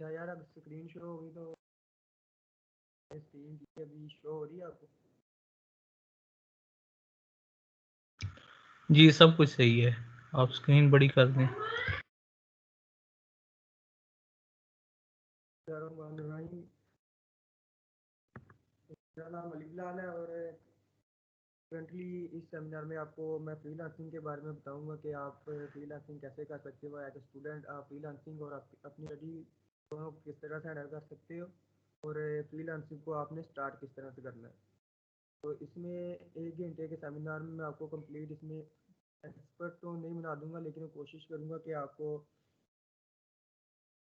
क्या यार, अब स्क्रीन शो होगी तो स्क्रीन की अभी शो हो रही है आपको? जी सब कुछ सही है। आप स्क्रीन बड़ी कर दें। मेरा नाम अली बिलाल है और करंटली इस सेमिनार में आपको मैं फ्रीलांसिंग के बारे में बताऊंगा कि आप फ्रीलांसिंग कैसे कर सकते हो। एज ए स्टूडेंट आप फ्रीलांसिंग और अपनी स्टडी दोनों किस तरह से हैंडल कर सकते हो, और फ्रीलांसिंग को आपने स्टार्ट किस तरह से करना है। तो इसमें 1 घंटे के सेमिनार में मैं आपको कंप्लीट इसमें एक्सपर्ट तो नहीं बना दूंगा, लेकिन कोशिश करूंगा कि आपको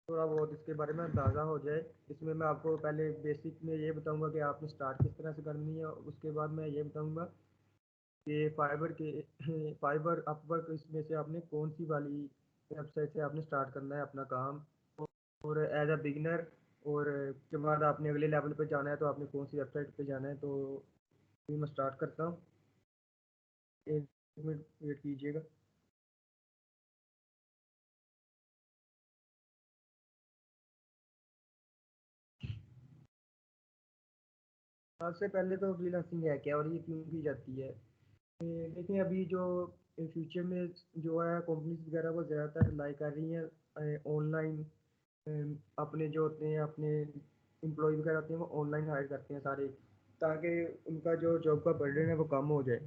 थोड़ा बहुत इसके बारे में अंदाज़ा हो जाए। इसमें मैं आपको पहले बेसिक में ये बताऊंगा कि आपने स्टार्ट किस तरह से करनी है। उसके बाद मैं ये बताऊंगा कि फाइबर अपवर्क इसमें से आपने कौन सी वाली वेबसाइट से आपने स्टार्ट करना है अपना काम, और एज अ बिगिनर, और के बाद आपने अगले लेवल पे जाना है तो आपने कौन सी वेबसाइट पे जाना है। तो अभी मैं स्टार्ट करता हूँ, 1 मिनट वेट कीजिएगा। सबसे पहले तो फ्रीलांसिंग है क्या और ये क्यों की जाती है। देखिए, अभी जो फ्यूचर में जो है कंपनीज वगैरह वो ज़्यादातर लाइक कर रही हैं ऑनलाइन। अपने जो होते हैं अपने एम्प्लॉय वगैरह होते हैं वो ऑनलाइन हायर करते हैं सारे, ताकि उनका जो जॉब का बर्डन है वो कम हो जाए।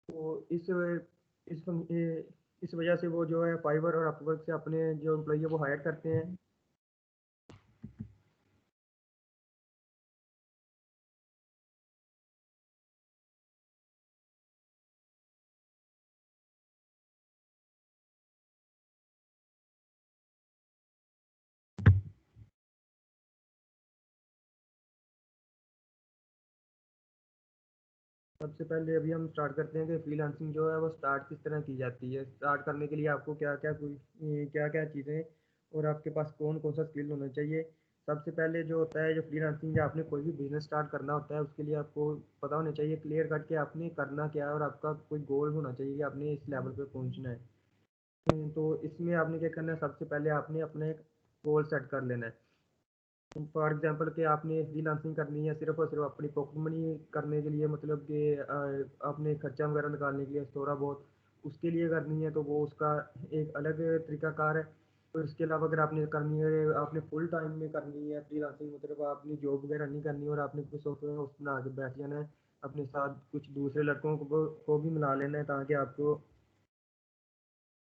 तो इस वजह से वो जो है फाइवर और अपवर्क से अपने जो एम्प्लॉय है वो हायर करते हैं। सबसे पहले अभी हम स्टार्ट करते हैं कि फ्रीलांसिंग जो है वो स्टार्ट किस तरह की जाती है। स्टार्ट करने के लिए आपको क्या क्या चीज़ें और आपके पास कौन कौन सा स्किल होना चाहिए। सबसे पहले जो होता है, जो फ्रीलांसिंग, आपने कोई भी बिजनेस स्टार्ट करना होता है उसके लिए आपको पता होना चाहिए क्लियर कट के आपने करना क्या है, और आपका कोई गोल होना चाहिए कि आपने इस लेवल पे पहुंचना है। तो इसमें आपने क्या करना है, सबसे पहले आपने अपने गोल सेट कर लेना है। फॉर एग्जांपल कि आपने फ्रीलांसिंग करनी है सिर्फ और सिर्फ अपनी पॉकेट मनी करने के लिए, मतलब कि अपने खर्चा वगैरह निकालने के लिए थोड़ा बहुत उसके लिए करनी है, तो वो उसका एक अलग तरीकाकार है। तो इसके अलावा अगर आपने करनी है, आपने फुल टाइम में करनी है फ्रीलांसिंग, मतलब आपने जॉब वगैरह नहीं करनी और आपने कोई सॉफ्टवेयर हाउस बना के बैठ जाना है, अपने साथ कुछ दूसरे लड़कों को भी मिला लेना है, ताकि आपको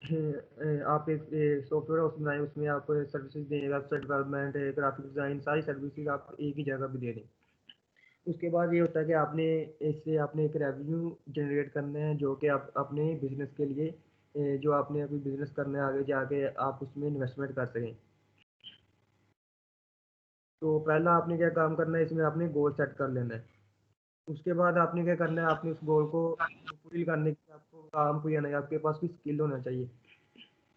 आप एक सॉफ्टवेयर हाउस बनाएं, उसमें आप सर्विसेज दें, वेबसाइट डेवलपमेंट, ग्राफिक डिज़ाइन, सारी सर्विसेज आप एक ही जगह पे दे दें। उसके बाद ये होता है कि आपने इससे आपने एक रेवेन्यू जनरेट करना है, जो कि आप अपने बिजनेस के लिए जो आपने अभी बिजनेस करना है आगे जाके आप उसमें इन्वेस्टमेंट कर सकें। तो पहला आपने क्या काम करना है, इसमें आपने गोल सेट कर लेना है। उसके बाद आपने क्या करना है, आपने उस गोल को फुलफिल करने के लिए आपको काम कोई आना है, आपके पास कोई स्किल होना चाहिए।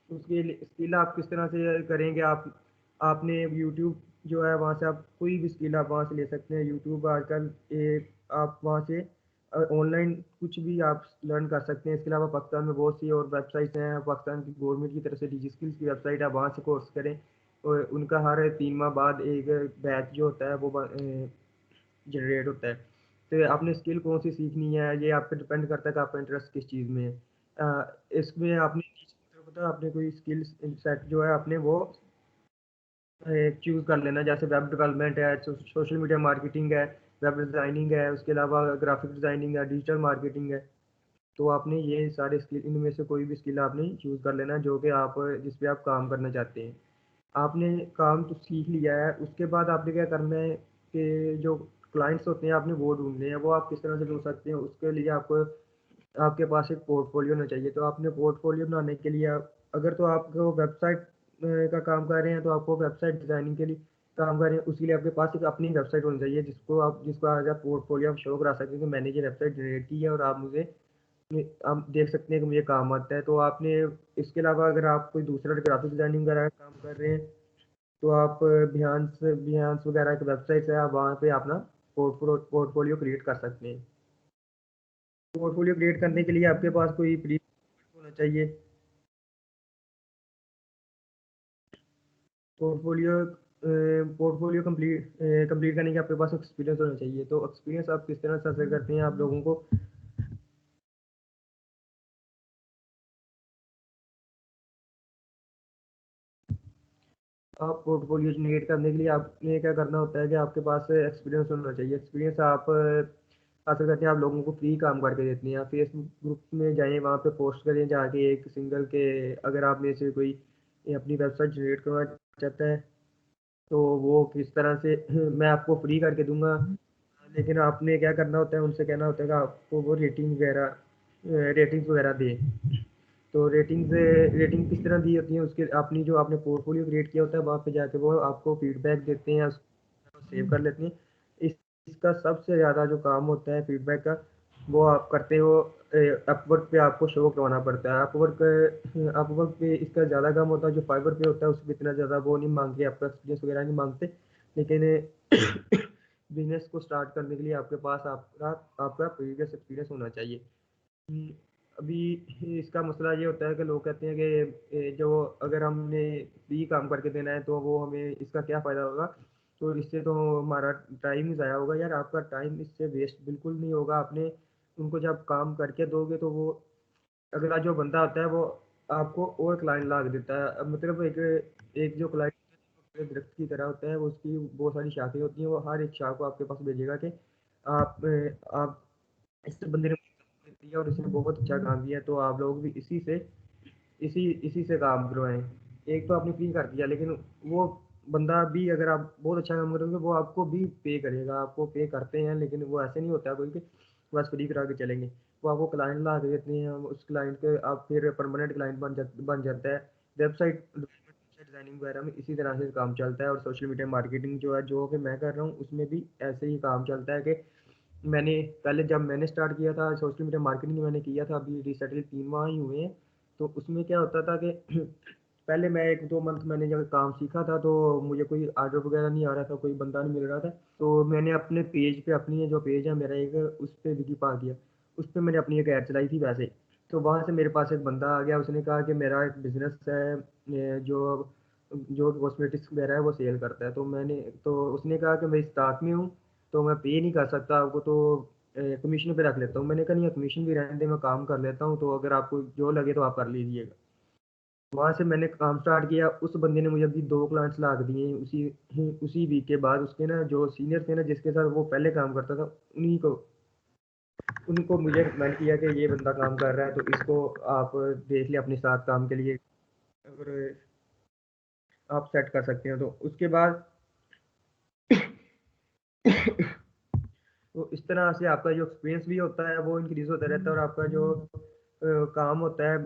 उसके स्किल आप किस तरह से करेंगे, आपने यूट्यूब जो है वहाँ से आप कोई भी स्किल आप वहाँ से ले सकते हैं। यूट्यूब आजकल एक आप वहाँ से ऑनलाइन कुछ भी आप लर्न कर सकते हैं। इसके अलावा पाकिस्तान में बहुत सी और वेबसाइट्स हैं, पाकिस्तान की गवर्नमेंट की तरफ से डिजी स्किल्स की वेबसाइट है, वहाँ से कोर्स करें। और उनका हर 3 माह बाद एक बैच जो होता है वो जनरेट होता है। तो आपने स्किल कौन सी सीखनी है ये आप पे डिपेंड करता है कि आपका इंटरेस्ट किस चीज़ में है। इसमें आपने पता आपने कोई स्किल सेट जो है आपने वो चूज़ कर लेना, जैसे वेब डेवलपमेंट है, सोशल मीडिया मार्केटिंग है, वेब डिज़ाइनिंग है, उसके अलावा ग्राफिक डिज़ाइनिंग है, डिजिटल मार्केटिंग है। तो आपने ये सारे स्किल, इनमें से कोई भी स्किल आपने चूज़ कर लेना जो कि आप जिस पे आप काम करना चाहते हैं। आपने काम तो सीख लिया है, उसके बाद आपने क्या करना है कि जो क्लाइंट्स होते हैं आपने वो ढूंढने हैं। वो आप किस तरह से ढूंढ सकते हैं, उसके लिए आपको आपके पास एक पोर्टफोलियो होना चाहिए। तो आपने पोर्टफोलियो बनाने के लिए अगर तो आपको वेबसाइट का काम कर रहे हैं, तो आपको वेबसाइट डिज़ाइनिंग के लिए काम कर रहे हैं, उसके लिए आपके पास एक अपनी वेबसाइट होनी चाहिए जिसको आज आप पोर्टफोलियो आप शो करा सकते हैं कि मैंने ये वेबसाइट जनरेट की है और आप देख सकते हैं कि मुझे काम आता है। तो आपने इसके अलावा अगर आप कोई दूसरा ग्राफिक डिज़ाइनिंग वगैरह का काम कर रहे हैं, तो आप बिहांस वगैरह की वेबसाइट है, आप वहाँ पे अपना पोर्टफोलियो क्रिएट कर सकते हैं। पोर्टफोलियो क्रिएट करने के लिए आपके पास कोई प्री होना चाहिए। पोर्टफोलियो पोर्टफोलियो कंप्लीट करने के आपके पास एक्सपीरियंस होना चाहिए। तो एक्सपीरियंस आप किस तरह से हासिल करते हैं आप लोगों को? आप पोर्टफोलियो जनरेट करने के लिए आपने क्या करना होता है कि आपके पास एक्सपीरियंस होना चाहिए। एक्सपीरियंस आप हासिल करते हैं, आप लोगों को फ्री काम करके देते हैं। आप फेसबुक ग्रुप में जाएं, वहाँ पे पोस्ट करें जाके एक सिंगल के, अगर आप में से कोई अपनी वेबसाइट जनरेट करना चाहता है तो वो किस तरह से मैं आपको फ्री करके दूंगा। लेकिन आपने क्या करना होता है, उनसे कहना होता है कि आपको वो रेटिंग्स वगैरह दें। तो रेटिंग किस तरह दी होती है, उसके अपनी जो आपने पोर्टफोलियो क्रिएट किया होता है वहाँ पे जाके वो आपको फीडबैक देते हैं, उसको सेव कर लेते हैं। इसका सबसे ज़्यादा जो काम होता है फीडबैक का, वो आप करते हो अपवर्क पे आपको शो करवाना पड़ता है। अपवर्क पे इसका ज़्यादा काम होता है। जो फाइवर पे होता है उसमें इतना ज़्यादा वो नहीं मांगते, आपका एक्सपीरियंस वगैरह नहीं मांगते। लेकिन बिजनेस को स्टार्ट करने के लिए आपके पास आपका प्रीवियस एक्सपीरियंस होना चाहिए। अभी इसका मसला ये होता है कि लोग कहते हैं कि जो अगर हमने फ्री काम करके देना है तो वो हमें इसका क्या फ़ायदा होगा, तो इससे तो हमारा टाइम ही ज़ाया होगा। यार आपका टाइम इससे वेस्ट बिल्कुल नहीं होगा। आपने उनको जब काम करके दोगे तो वो अगला जो बंदा होता है वो आपको और क्लाइंट ला के देता है। अब मतलब एक एक जो क्लाइंट दरख्त की तरह होता है, वो उसकी बहुत सारी शाखें होती हैं, वो हर एक शाख को आपके पास भेजेगा कि आप इस बंदे ने मुझे दिया और इसने बहुत अच्छा काम किया, तो आप लोग भी इसी से काम करवाएं। एक तो आपने फ्री कर दिया, लेकिन वो बंदा भी अगर आप बहुत अच्छा काम करोगे वो आपको भी पे करेगा। आपको पे करते हैं, लेकिन वो ऐसे नहीं होता कोई कि बस फ्री करा के चलेंगे। वो आपको क्लाइंट ला के देते हैं, उस क्लाइंट के आप फिर परमानेंट क्लाइंट बन जाता है। वेबसाइट डिजाइनिंग वगैरह में इसी तरह से काम चलता है। और सोशल मीडिया मार्केटिंग जो है, जो कि मैं कर रहा हूँ, उसमें भी ऐसे ही काम चलता है कि मैंने पहले जब मैंने स्टार्ट किया था सोशल मीडिया मार्केटिंग मैंने किया था, अभी रिसेंटली 3 माह ही हुए हैं। तो उसमें क्या होता था कि पहले मैं 1-2 मंथ मैंने जब काम सीखा था तो मुझे कोई ऑर्डर वगैरह नहीं आ रहा था, कोई बंदा नहीं मिल रहा था। तो मैंने अपने पेज पे, अपनी जो पेज है मेरा एक, उस पे विकी पा दिया। उस पे मैंने अपनी एक ऐड चलाई थी वैसे। तो वहाँ से मेरे पास एक बंदा आ गया, उसने कहा कि मेरा एक बिज़नेस है जो जो कॉस्मेटिक्स वगैरह है वो सेल करता है। तो उसने कहा कि मैं स्टार्ट में हूँ तो मैं पे नहीं कर सकता आपको, तो कमीशन पे रख लेता हूँ। मैंने कहा नहीं, कमीशन भी रहने दे, मैं काम कर लेता हूँ, तो अगर आपको जो लगे तो आप कर लीजिएगा। वहाँ से मैंने काम स्टार्ट किया। उस बंदे ने मुझे अभी 2 क्लाइंट्स ला के दिए उसी उसी वीक के बाद। उसके ना जो सीनियर थे ना, जिसके साथ वो पहले काम करता था, उनको मुझे रिकमेंड किया कि ये बंदा काम कर रहा है तो इसको आप देख लिया अपने साथ काम के लिए, अगर आप सेट कर सकते हो तो। उसके बाद तो इस तरह से आपका जो एक्सपीरियंस भी होता है वो इंक्रीज होता रहता है, और आपका जो काम होता है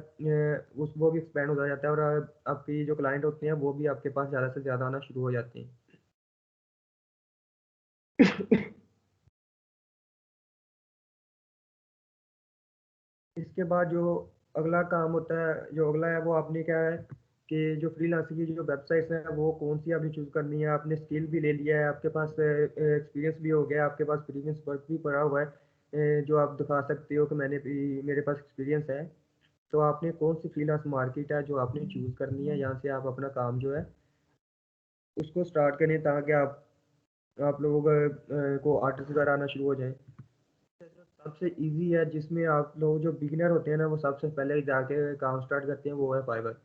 उस वो भी एक्सपेंड होता जाता है, और आपकी जो क्लाइंट होते हैं वो भी आपके पास ज़्यादा से ज़्यादा आना शुरू हो जाते हैं। इसके बाद जो अगला काम होता है, जो अगला है वो आपने क्या है कि जो फ्रीलांसिंग की जो वेबसाइट्स हैं वो कौन सी आपने चूज़ करनी है। आपने स्किल भी ले लिया है, आपके पास एक्सपीरियंस भी हो गया, आपके पास प्रीवियस वर्क भी पड़ा हुआ है जो आप दिखा सकते हो कि मेरे पास एक्सपीरियंस है। तो आपने कौन सी फ्रीलांस मार्केट है जो आपने चूज़ करनी है, यहाँ से आप अपना काम जो है उसको स्टार्ट करें, ताकि आप लोगों को आर्टिस्ट वगैरह आना शुरू हो जाए। सबसे इजी है जिसमें आप लोग जो बिगिनर होते हैं ना, वो सबसे पहले जाके काम स्टार्ट करते हैं, वो है फाइवर।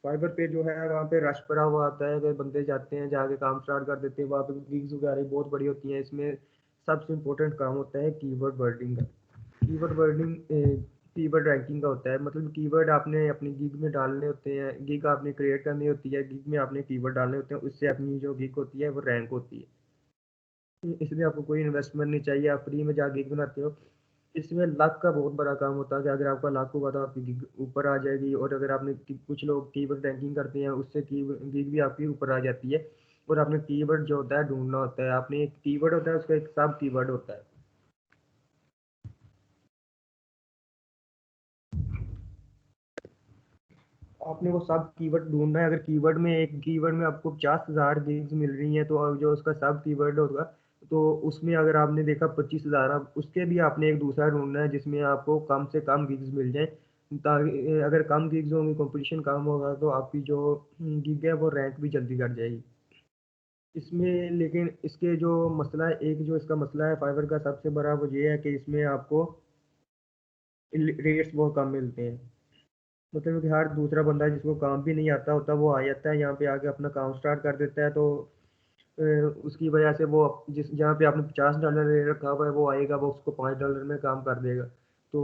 फाइवर पे जो है वहाँ पे रश पड़ा हुआ आता है कि बंदे जाते हैं, जाके काम स्टार्ट कर देते हैं। वहाँ पे गिग्स वगैरह बहुत बड़ी होती हैं। इसमें सबसे इम्पोर्टेंट काम होता है कीवर्ड वर्डिंग का। कीवर्ड वर्डिंग कीवर्ड रैंकिंग का होता है। मतलब कीवर्ड आपने अपनी गिग में डालने होते हैं, गिग आपने क्रिएट करनी होती है, गिग में आपने कीवर्ड डालने होते हैं, उससे अपनी जो गिग होती है वो रैंक होती है। इसमें आपको कोई इन्वेस्टमेंट नहीं चाहिए, आप फ्री में जाके गिग बनाते हो। इसमें लक का बहुत बड़ा काम होता है कि अगर आपका लक होगा तो आपकी गिग ऊपर आ जाएगी, और अगर आपने कुछ लोग कीवर्ड रैंकिंग करते हैं उससे की गिग भी आपकी ऊपर आ जाती है। और आपने कीवर्ड जो होता है ढूंढना होता है। आपने एक कीवर्ड होता है, उसका एक सब कीवर्ड होता है। आपने वो सब कीवर्ड ढूंढना है। अगर कीवर्ड में एक कीवर्ड में आपको 50,000 गिग्स मिल रही हैं, तो जो उसका सब कीवर्ड होगा तो उसमें अगर आपने देखा 25,000, अब उसके भी आपने एक दूसरा ढूंढना है जिसमें आपको कम से कम गिग्स मिल जाए, ताकि अगर कम गिग्स होंगी, कंपटीशन कम होगा, तो आपकी जो गिग है वो रैंक भी जल्दी कर जाएगी इसमें। लेकिन इसके जो मसला है, एक जो इसका मसला है फाइवर का सबसे बड़ा, वो ये है कि इसमें आपको रेट्स बहुत कम मिलते हैं। मतलब कि हर दूसरा बंदा जिसको काम भी नहीं आता होता वो आ जाता है यहाँ पे, आके अपना काम स्टार्ट कर देता है। तो अ, उसकी वजह से वो जिस जहाँ पे आपने $50 रेट रखा हुआ है, वो आएगा, वो उसको $5 में काम कर देगा। तो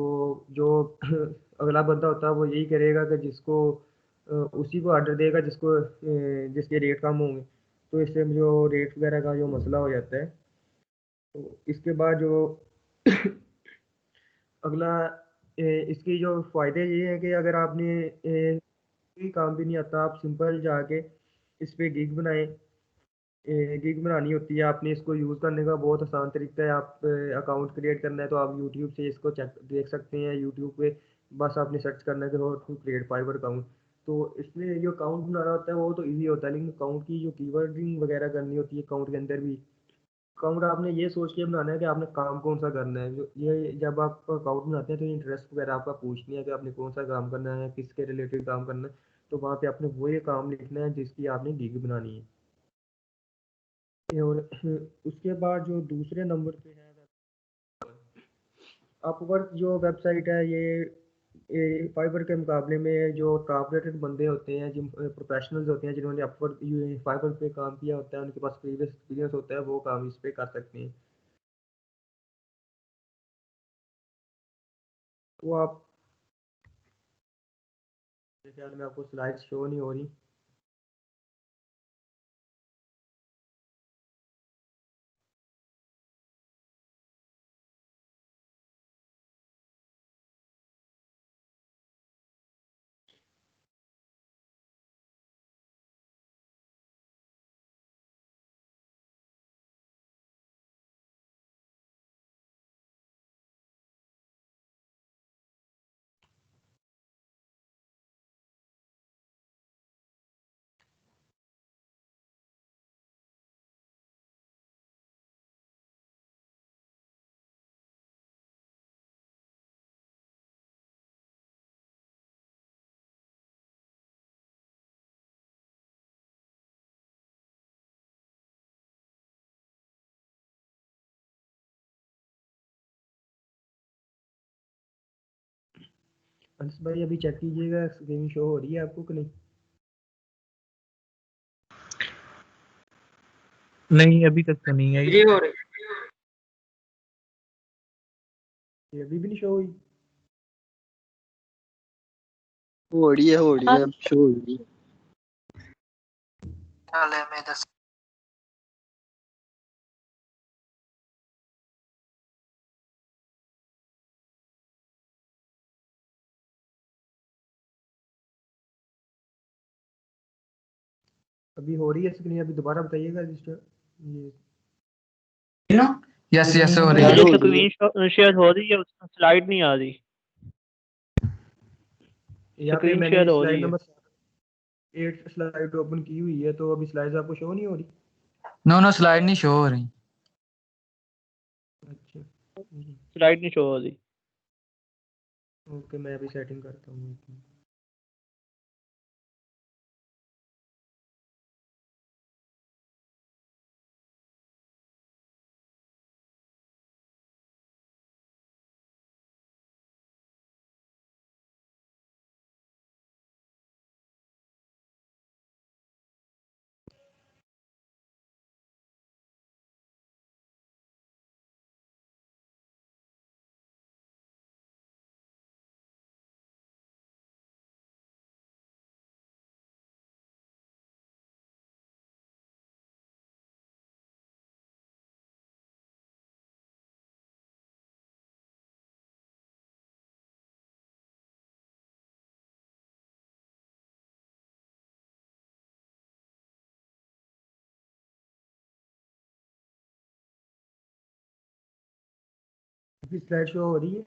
जो अगला बंदा होता है वो यही करेगा कि जिसको उसी को ऑर्डर देगा जिसको जिसके रेट कम होंगे। तो इससे जो रेट वगैरह का जो मसला हो जाता है। तो इसके बाद जो अगला इसकी जो फ़ायदे ये है कि अगर आपने कोई काम भी नहीं आता, आप सिंपल जाके इस पे गिग बनाएं। गिग बनानी होती है आपने, इसको यूज़ करने का बहुत आसान तरीका है। आप अकाउंट क्रिएट करना है तो आप यूट्यूब से इसको चेक देख सकते हैं। यूट्यूब पे बस आपने सर्च करना है कि how to create Fiverr account. तो इसमें जो अकाउंट बनाना होता है वो तो इजी होता है, लेकिन अकाउंट की जो कीवर्डिंग वगैरह करनी होती है अकाउंट के अंदर भी। अकाउंट आपने ये सोच के बनाना है कि आपने काम कौन सा करना है। जो ये जब आप अकाउंट बनाते हैं तो इंटरेस्ट वगैरह आपका पूछनी है कि आपने कौन सा काम करना है, किसके रिलेटेड काम करना है। तो वहाँ पे आपने वो ये काम लिखना है जिसकी आपने गिग बनानी है। और उसके बाद जो दूसरे नंबर पे है अपवर्क जो वेबसाइट है, ये फाइबर के मुकाबले में जो टॉप रेटेड बंदे होते हैं, जिन प्रोफेशनल्स होते हैं जिन्होंने अपवर्क फाइबर पे काम किया होता है, उनके पास प्रीवियस एक्सपीरियंस होता है, वो काम इस पे कर सकते हैं। तो आप, मेरे ख्याल में आपको स्लाइड शो नहीं हो रही। अंश भाई अभी चेक कीजिएगा स्क्रीन शो हो रही है आपको कि नहीं। नहीं, अभी तक तो नहीं आई। जी हो रही ये अभी भी नहीं शो हुई। हो रही है, हो रही है, शो हो रही है। चले मैं दस अभी हो रही है स्क्रीन, अभी दोबारा बताइएगा रजिस्टर ये। यस यस हो रही यार है। हो रही है। स्क्रीन शेयर हो रही है, स्लाइड नहीं आ रही। यहाँ पे स्क्रीन मैंने शेयर हो स्लाइड रही है। नंबर 8 स्लाइड ओपन की हुई है, तो अभी स्लाइड्स आपको शो नहीं हो रही। नो नो स्लाइड नहीं शो हो रही। अच्छा स्लाइड नहीं शो हो रही। ओके, मैं अभी सेटिंग करता हूँ। अभी स्लाइड शो हो रही है।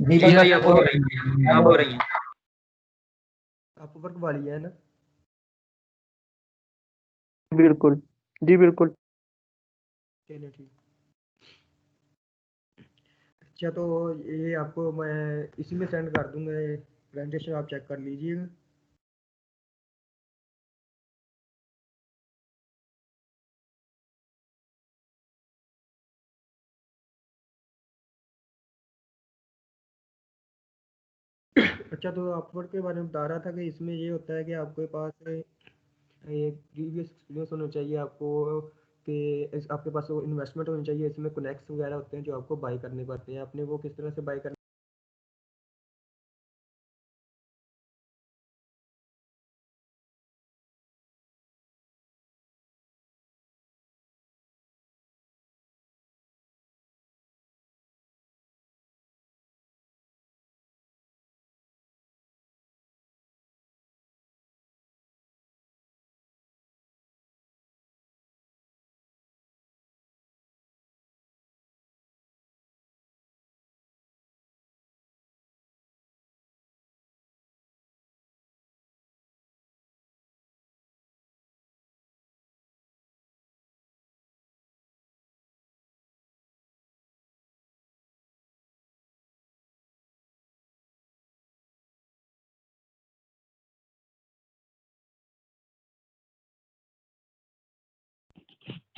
जी भाई अब हो रही है, अब हो रही है। अपवर्क वाली है ना। बिल्कुल जी बिल्कुल। चलिए ठीक। अच्छा, तो ये आपको मैं इसी में सेंड कर दूंगा, प्रेजेंटेशन आप चेक कर लीजिएगा। अच्छा, तो अपवर्क के बारे में बता रहा था कि इसमें ये होता है कि आपके पास एक प्रीवियस एक्सपीरियंस होना चाहिए आपको, कि आपके पास वो इन्वेस्टमेंट होनी चाहिए। इसमें कनेक्ट्स वगैरह होते हैं जो आपको बाई करने पड़ते हैं, आपने वो किस तरह से बाई करना।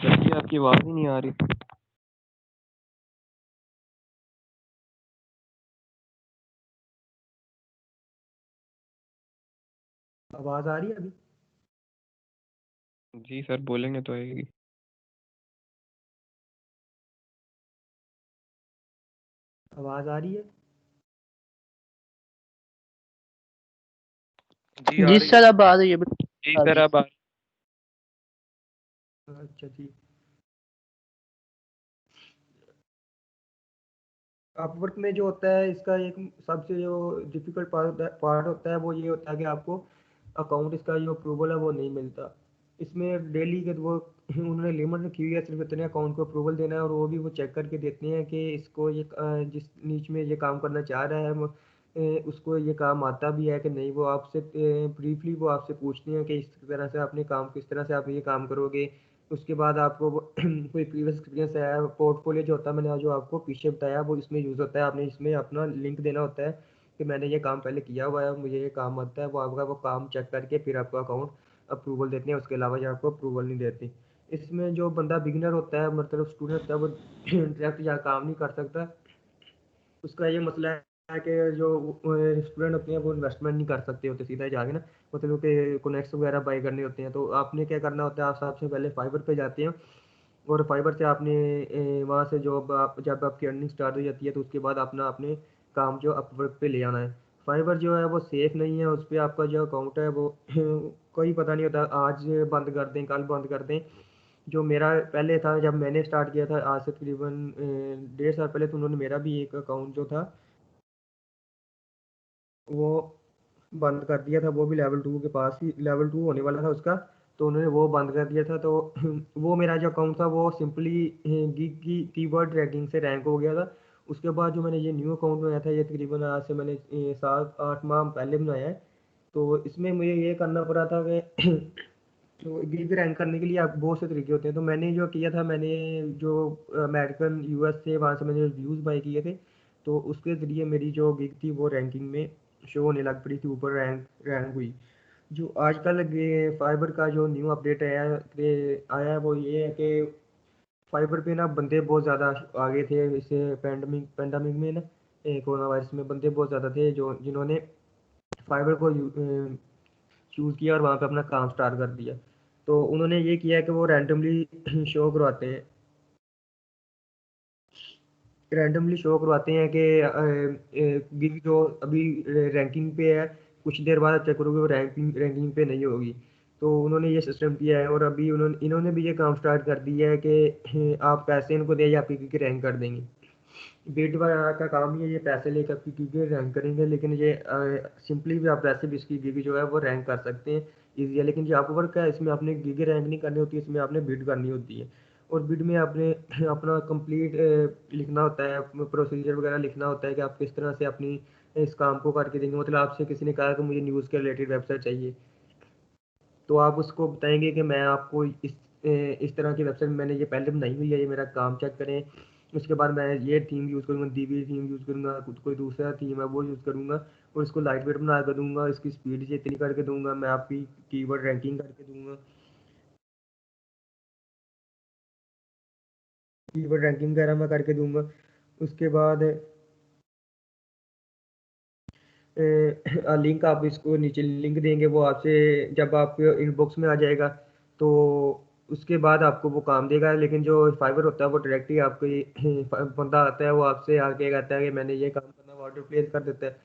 सर आपकी आवाज़ ही नहीं आ रही। आवाज़ आ रही है अभी? जी सर, बोलेंगे तो आएगी। आवाज़ आ रही है? जी आ जी रही है। सर, अब आ रही है, बिल्कुल जी आ रही सर, है। अब आ अच्छा ठीक। अपवर्क में जो होता है, इसका एक सबसे जो डिफिकल्ट पार्ट होता है वो ये होता है कि आपको अकाउंट, इसका जो अप्रूवल है वो नहीं मिलता। इसमें डेली के वो उन्होंने लिमिट रखी हुई है, सिर्फ इतने अकाउंट को अप्रूवल देना है, और वो भी वो चेक करके देते हैं कि इसको ये जिस नीच में ये काम करना चाह रहा है उसको ये काम आता भी है कि नहीं। वो आपसे ब्रीफली वो आपसे पूछते हैं कि इस तरह से आपने काम, किस तरह से आप ये काम करोगे। उसके बाद आपको कोई प्रीवियस एक्सपीरियंस है, पोर्टफोलियो जो होता है, मैंने जो आपको पीछे बताया वो इसमें यूज़ होता है। आपने इसमें अपना लिंक देना होता है कि मैंने ये काम पहले किया हुआ है, मुझे ये काम आता है। वो आपका वो काम चेक करके फिर आपको अकाउंट अप्रूवल देते हैं, उसके अलावा जो आपको अप्रूवल नहीं देते। इसमें जो बंदा बिगिनर होता है, मतलब स्टूडेंट होता है, वो डायरेक्ट या काम नहीं कर सकता। उसका ये मसला है कि जो स्टूडेंट होते हैं वो इन्वेस्टमेंट नहीं कर सकते होते सीधा जाके ना, मतलब कि कनेक्ट्स वगैरह बाई करने होते हैं। तो आपने क्या करना होता है, आप सबसे पहले फाइबर पे जाते हैं, और फाइबर से आपने वहाँ से जब आपकी अर्निंग स्टार्ट हो जाती है तो उसके बाद अपना अपने काम जो अपवर्क पे ले आना है। फाइबर जो है वो सेफ नहीं है, उस पर आपका जो अकाउंट है वो कोई पता नहीं होता, आज बंद कर दें, कल बंद कर दें। जो मेरा पहले था, जब मैंने स्टार्ट किया था आज से तकरीबन 1.5 साल पहले, तो उन्होंने मेरा भी एक अकाउंट जो था वो बंद कर दिया था। वो भी लेवल 2 के पास ही, लेवल 2 होने वाला था उसका, तो उन्होंने वो बंद कर दिया था। तो वो मेरा जो अकाउंट था वो सिंपली गिग की कीवर्ड रैंकिंग से रैंक हो गया था। उसके बाद जो मैंने ये न्यू अकाउंट बनाया था, ये तकरीबन आज से मैंने 7-8 माह पहले बनाया है। तो इसमें मुझे ये करना पड़ा था कि तो गिग रैंक करने के लिए आप बहुत से तरीके होते हैं। तो मैंने जो किया था, मैंने जो अमेरिकन यूएस से वहाँ से मैंने व्यूज़ बाई किए थे, तो उसके ज़रिए मेरी जो गिग थी वो रैंकिंग में शो होने लग पड़ी थी, ऊपर रैंक रैंक हुई। जो आजकल फाइबर का जो न्यू अपडेट आया है वो ये है कि फाइबर पे ना बंदे बहुत ज़्यादा आ गए थे। इससे पेंडेमिक में ना, कोरोना वायरस में बंदे बहुत ज़्यादा थे जो जिन्होंने फाइबर को चूज़ किया और वहाँ पे अपना काम स्टार्ट कर दिया। तो उन्होंने ये किया कि वो रैंडमली शो करवाते हैं कि गिग जो अभी रैंकिंग पे है, कुछ देर बाद चेक करोगे वो रैंकिंग रैंकिंग पे नहीं होगी। तो उन्होंने ये सिस्टम किया है, और अभी इन्होंने भी ये काम स्टार्ट कर दिया है कि आप पैसे इनको दे या आपकी गिग रैंक कर देंगे। बिड वगैरह का काम ही है, ये पैसे लेकर आपकी गिग रैंक करेंगे, लेकिन ये सिंपली भी आप वैसे भी इसकी गिग जो है वो रैंक कर सकते हैं, ईजी है। लेकिन जो अपवर्क है, इसमें आपने गिग रैंक नहीं करनी होती, इसमें आपने बिड करनी होती है। और बिड में आपने अपना कंप्लीट लिखना होता है, प्रोसीजर वगैरह लिखना होता है कि आप किस तरह से अपनी इस काम को करके देंगे। मतलब आपसे किसी ने कहा कि मुझे न्यूज़ के रिलेटेड वेबसाइट चाहिए, तो आप उसको बताएंगे कि मैं आपको इस तरह की वेबसाइट मैंने ये पहले बनाई हुई है, ये मेरा काम चेक करें। उसके बाद मैं ये थीम यूज़ करूँगा, डीवी थीम यूज़ करूँगा, कुछ कोई दूसरा थीम है वो यूज़ करूँगा और इसको लाइट वेट बना कर दूंगा, इसकी स्पीड से इतनी करके दूंगा, मैं आपकी कीवर्ड रैंकिंग करके दूंगा, कीवर्ड रैंकिंग वगैरह मैं करके दूंगा। उसके बाद लिंक आप इसको नीचे लिंक देंगे, वो आपसे जब आपके इनबॉक्स में आ जाएगा तो उसके बाद आपको वो काम देगा। लेकिन जो फाइवर होता है वो डायरेक्टली आपको बंदा आता है वो आपसे आके कहता है कि मैंने ये काम करना, वो ऑर्डर प्लेस कर देता है।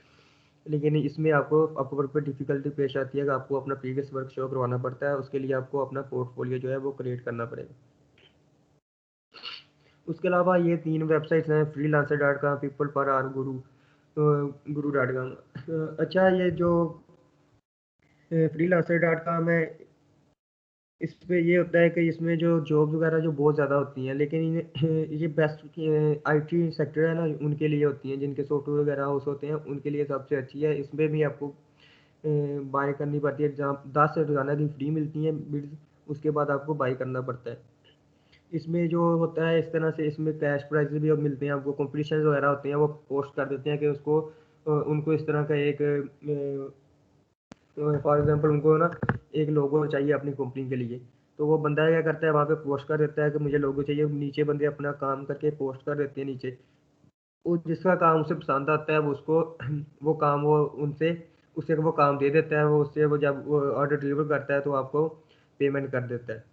लेकिन इसमें आपको अपवर्क पे डिफिकल्टी पेश आती है कि आपको अपना प्रीवियस वर्क शो करवाना पड़ता है, उसके लिए आपको अपना पोर्टफोलियो जो है वो क्रिएट करना पड़ेगा। उसके अलावा ये 3 वेबसाइट्स हैं, freelancer.com, पीपल पर आर, guru.com। अच्छा, ये जो freelancer.com है, इस पे ये होता है कि इसमें जो जॉब वगैरह जो बहुत ज़्यादा होती हैं, लेकिन ये बेस्ट आईटी सेक्टर है ना, उनके लिए होती हैं, जिनके सॉफ्टवेयर वगैरह हाउस होते हैं उनके लिए सबसे अच्छी है। इसमें भी आपको बाय करनी पड़ती है, जहाँ 10 रोज़ाना की फ्री मिलती हैं बिड्स, उसके बाद आपको बाय करना पड़ता है। इसमें जो होता है इस तरह से, इसमें कैश प्राइज भी अब मिलते हैं आपको, कॉम्पिटिशन वगैरह होते हैं वो पोस्ट कर देते हैं कि उसको उनको इस तरह का एक फॉर एग्जांपल उनको ना एक लोगो चाहिए अपनी कंपनी के लिए, तो वो बंदा क्या करता है वहाँ पे पोस्ट कर देता है कि मुझे लोगो चाहिए, नीचे बंदे अपना काम करके पोस्ट कर देते हैं नीचे, वो जिसका काम उसे पसंद आता है वो उसको वो काम वो उनसे उसे वो काम दे देता है, वो उससे वो जब वो ऑर्डर डिलीवर करता है तो आपको पेमेंट कर देता है।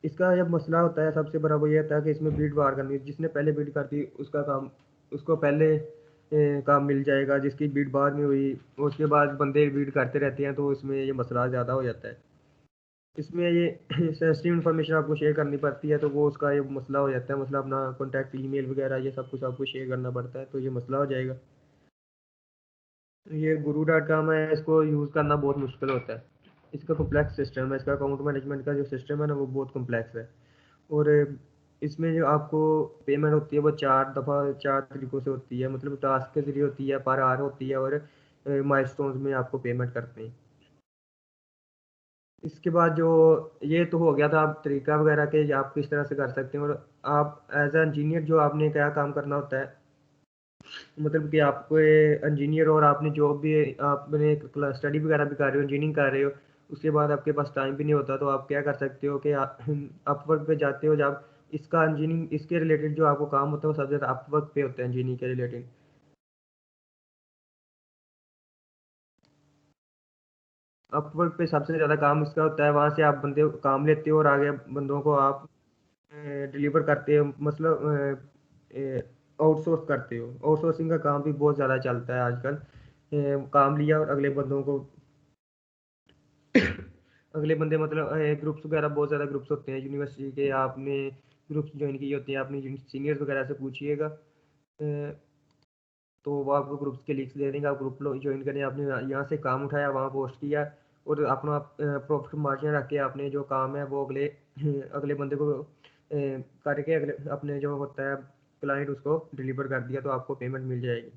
इसका जब मसला होता है सबसे बड़ा वो ये होता है कि इसमें बीट बार करनी है, जिसने पहले बीट कर दी उसका काम उसको पहले काम मिल जाएगा, जिसकी बीट बाद में हुई उसके बाद बंदे बीट करते रहते हैं, तो इसमें ये मसला ज़्यादा हो जाता है। इसमें ये सेंसिटिव इन्फॉर्मेशन आपको शेयर करनी पड़ती है, तो वो उसका ये मसला हो जाता है, मतलब अपना कॉन्टैक्ट ईमेल वगैरह ये सब कुछ आपको शेयर करना पड़ता है, तो ये मसला हो जाएगा। ये guru.com है, इसको यूज़ करना बहुत मुश्किल होता है, इसका कॉम्प्लेक्स सिस्टम है, इसका अकाउंट मैनेजमेंट का जो सिस्टम है ना वो बहुत कॉम्प्लेक्स है। और इसमें जो आपको पेमेंट होती है वो 4 तरीक़ों से होती है, मतलब टास्क के ज़रिए होती है, पर आवर होती है और माइलस्टोन्स में आपको पेमेंट करते हैं। इसके बाद जो ये तो हो गया था आप तरीका वगैरह के आप किस तरह से कर सकते हैं, और आप एज ए इंजीनियर जो आपने क्या काम करना होता है, मतलब कि आपको इंजीनियर और आपने जॉब भी आपने स्टडी वगैरह भी कर रहे हो, इंजीनियरिंग कर रहे हो, उसके बाद आपके पास टाइम भी नहीं होता, तो आप क्या कर सकते हो कि आप अपवर्क पे जाते हो, जब इसका इंजीनियरिंग इसके रिलेटेड जो आपको काम होता है वो सबसे ज़्यादा अपवर्क पे होता है इंजीनियरिंग के रिलेटेड। अपवर्क पे सबसे ज़्यादा काम इसका होता है, वहाँ से आप बंदे काम लेते हो और आगे बंदों को आप डिलीवर करते हो, मतलब आउटसोर्स करते हो। आउटसोर्सिंग का काम भी बहुत ज़्यादा चलता है आजकल। काम लिया और अगले बंदों को अगले बंदे मतलब ग्रुप्स वगैरह बहुत ज़्यादा ग्रुप्स होते हैं यूनिवर्सिटी के, आपने ग्रुप्स ज्वाइन किए होते हैं, आपने सीनियर्स वगैरह से पूछिएगा, तो वो आपको ग्रुप्स के लिंक्स दे देंगे, आप ग्रुप ज्वाइन करें, आपने यहाँ से काम उठाया वहाँ पोस्ट किया और अपना प्रॉफिट मार्जिन रख के आपने जो काम है वो अगले अगले बंदे को करके अगले अपने जो होता है क्लाइंट उसको डिलीवर कर दिया, तो आपको पेमेंट मिल जाएगी।